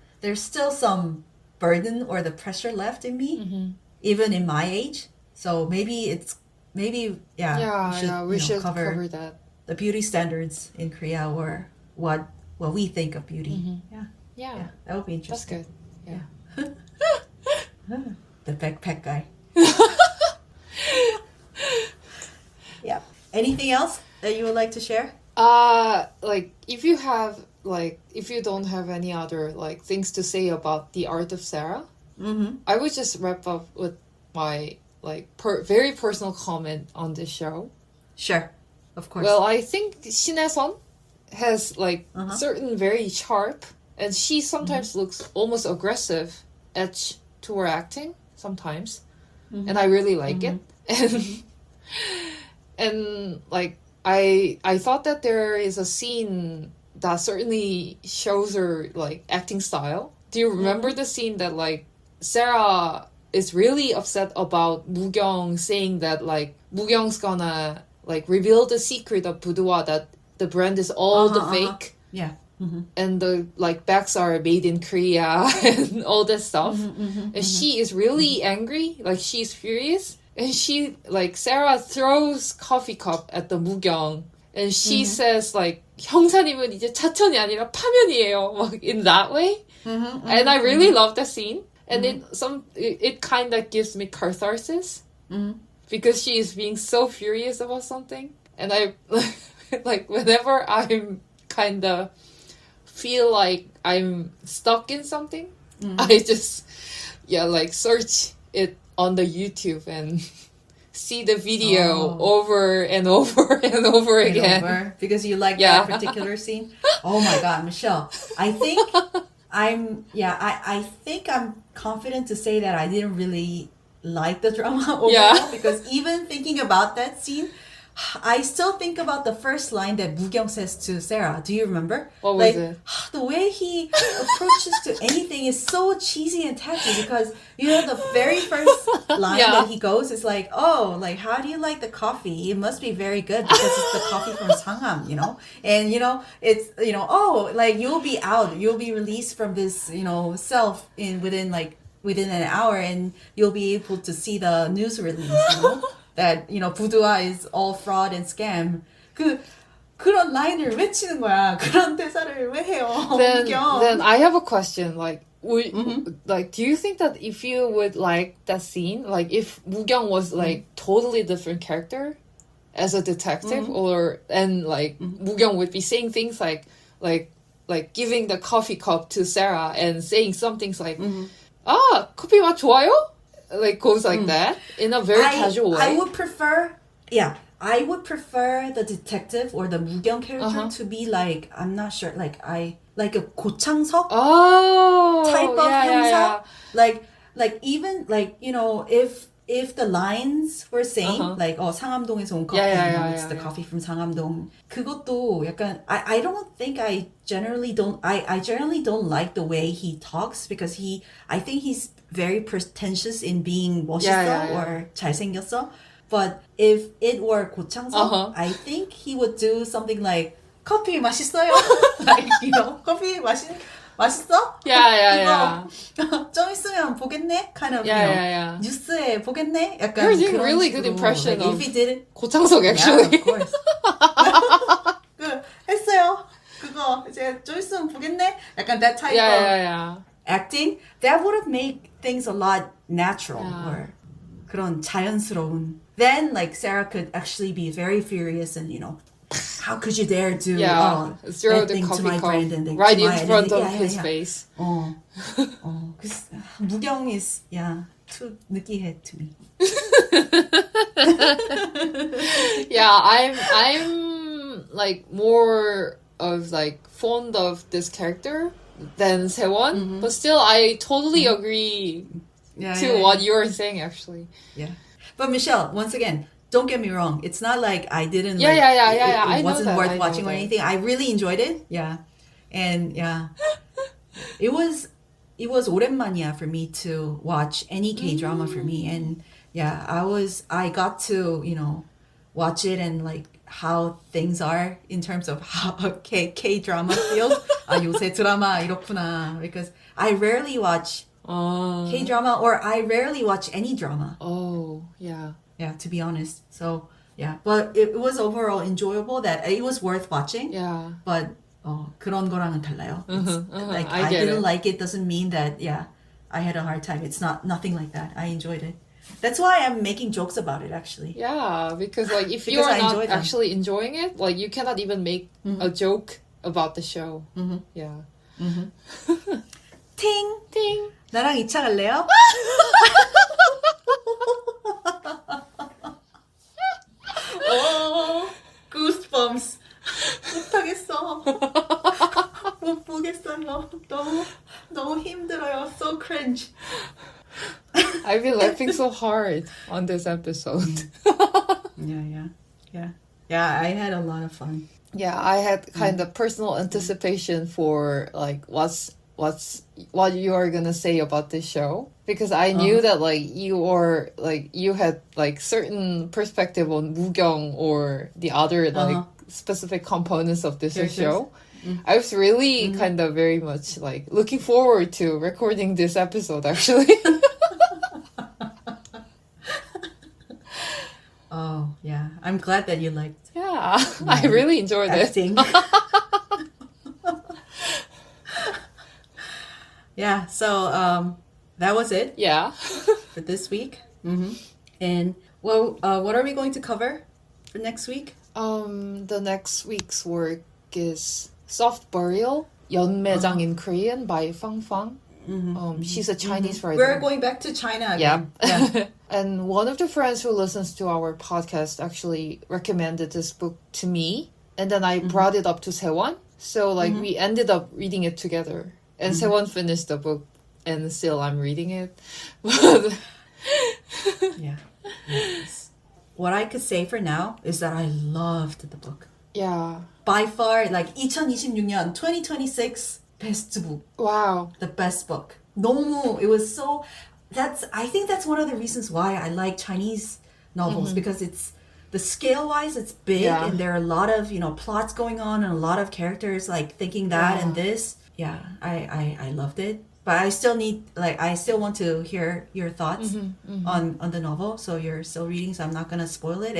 some burden or the pressure left in me, even in my age. So maybe we should cover that, the beauty standards in Korea, or what we think of beauty. Yeah, that would be interesting. That's good. Yeah. The backpack guy. Yeah. Anything else that you would like to share? If you don't have any other things to say about the art of Sarah, I would just wrap up with my very personal comment on this show. Sure, of course. Well, I think Shin-Sewon has certain very sharp, and she sometimes looks almost aggressive edge to her acting sometimes, and I really like it. And I thought that there is a scene that certainly shows her acting style. Do you remember the scene that Sarah is really upset about Mu-gyeong saying that Mu-gyeong's gonna reveal the secret of boudoir, that the brand is all the fake. Yeah. And the bags are made in Korea and all that stuff. And she is really angry, she's furious. And she, Sarah throws coffee cup at the Mu-gyeong. And she says, 형사님은 이제 차천이 아니라 파면이에요. In that way. And I really love that scene. And it kind of gives me catharsis. Because she is being so furious about something. And I, whenever I'm kind of feel like I'm stuck in something, I just, search it on the YouTube and see the video over and over and over again. Because you like that particular scene? Oh my God, Michelle. I think I think I'm confident to say that I didn't really like the drama overall, because even thinking about that scene, I still think about the first line that Mu-gyeong says to Sarah. Do you remember? What was it? The way he approaches to anything is so cheesy and tacky because, the very first line that he goes is like, oh, like, how do you like the coffee? It must be very good because it's the coffee from Sangham, And, it's, oh, like, you'll be out. You'll be released from this, self within an hour and you'll be able to see the news release, that, 부두아 is all fraud and scam. 그런 라인을 왜 치는 거야? 그런 대사를 왜 해요? Then I have a question. Like, do you think that if you would like that scene, like if Mu-gyeong was like totally different character as a detective, Mu-gyeong would be saying things like giving the coffee cup to Sarah and saying some things like, 커피 맛 좋아요? Like goes like that in a very casual way. I would prefer the detective or the Mu-gyeong character to be like, I'm not sure, like a 고창석 type of 형사. Like even like if the lines were same, like 상암동에서 온 커피, it's the coffee from 상암동. 그것도 약간 I don't think I generally don't like the way he talks because I think he's very pretentious in being 멋있어 or 잘생겼어. But if it were 고창석, I think he would do something like 커피 맛있어요? Like, 커피 맛있어? Yeah. 좀 있으면 보겠네? Kind of, 뉴스에 보겠네? 약간 You're doing really good impression like, of if he did it, 고창석 actually. Yeah, of course. 했어요. 그거 이제 좀 있으면 보겠네? 약간 that type of acting. That would have made things a lot natural or 그런 자연스러운. Then like Sarah could actually be very furious and how could you dare do throw that the thing to my coffee friend and right in front of his face. Because Mu-gyeong is too 느끼해 to me. I'm like more of like fond of this character than Sewon, but still I totally agree to what you're saying actually. Yeah. But Michelle, once again, don't get me wrong. It's not like I didn't I it know wasn't that, worth I know watching or that. anything. I really enjoyed it. Yeah. And it was 오랜만이야 for me to watch any K-drama for me. And I got to, watch it and like how things are in terms of how K-drama feels. 요새 드라마 이렇구나. Because I rarely watch K-drama or I rarely watch any drama. Oh, yeah. Yeah, to be honest. So, but it was overall enjoyable that it was worth watching. Yeah. But 그런 거랑은 달라요. Like I get didn't it. like it doesn't mean that I had a hard time. It's nothing like that. I enjoyed it. That's why I'm making jokes about it actually. Yeah, because like if Because you're I not enjoy them. actually enjoying it, like you cannot even make a joke about the show. Yeah. 팅! Ding. 나랑 2차 갈래요? Goosebumps. 못하겠어. 못 보겠어요. 너무 힘들어요. So cringe. I've been laughing so hard on this episode. Yeah, I had a lot of fun. Yeah, I had kind of personal anticipation for like what you are gonna say about this show because I knew that like you had like certain perspective on Mu-gyeong or the other like specific components of this show. I was really kind of very much like looking forward to recording this episode actually. Oh yeah, I'm glad that you liked. Yeah, I really enjoyed acting. it. Yeah, so that was it. Yeah. For this week. And what are we going to cover for next week? The next week's work is Soft Burial, Yeonmejang in Korean by Fang Fang. She's a Chinese writer. We're going back to China again. Yeah. And one of the friends who listens to our podcast actually recommended this book to me. And then I brought it up to Sewon. So like we ended up reading it together. And Sewon finished the book and still I'm reading it. Yeah. Yes. what I could say for now is that I loved the book. Yeah. By far, like 2026년, 2026 best book. Wow. The best book. 너무, it was so, I think that's one of the reasons why I like Chinese novels because it's, the scale-wise, it's big and there are a lot of, plots going on and a lot of characters like thinking that and this. Yeah, I loved it. But I still want to hear your thoughts on the novel. So you're still reading, so I'm not going to spoil it.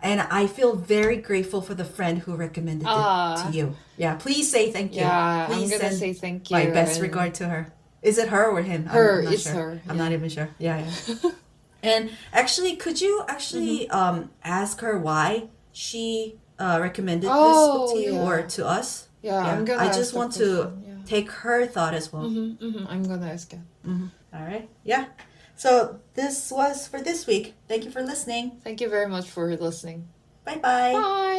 And I feel very grateful for the friend who recommended it to you. Yeah, please say thank you. Yeah, Please I'm going to send say thank you. my best regard to her. Is it her or him? Her, I'm not it's sure. her. I'm not even sure. Yeah. And actually, could you ask her why she recommended this book to you or to us? Yeah, I'm going to I just want to take her thought as well. I'm going to ask it. All right. Yeah. So this was for this week. Thank you for listening. Thank you very much for listening. Bye-bye. Bye.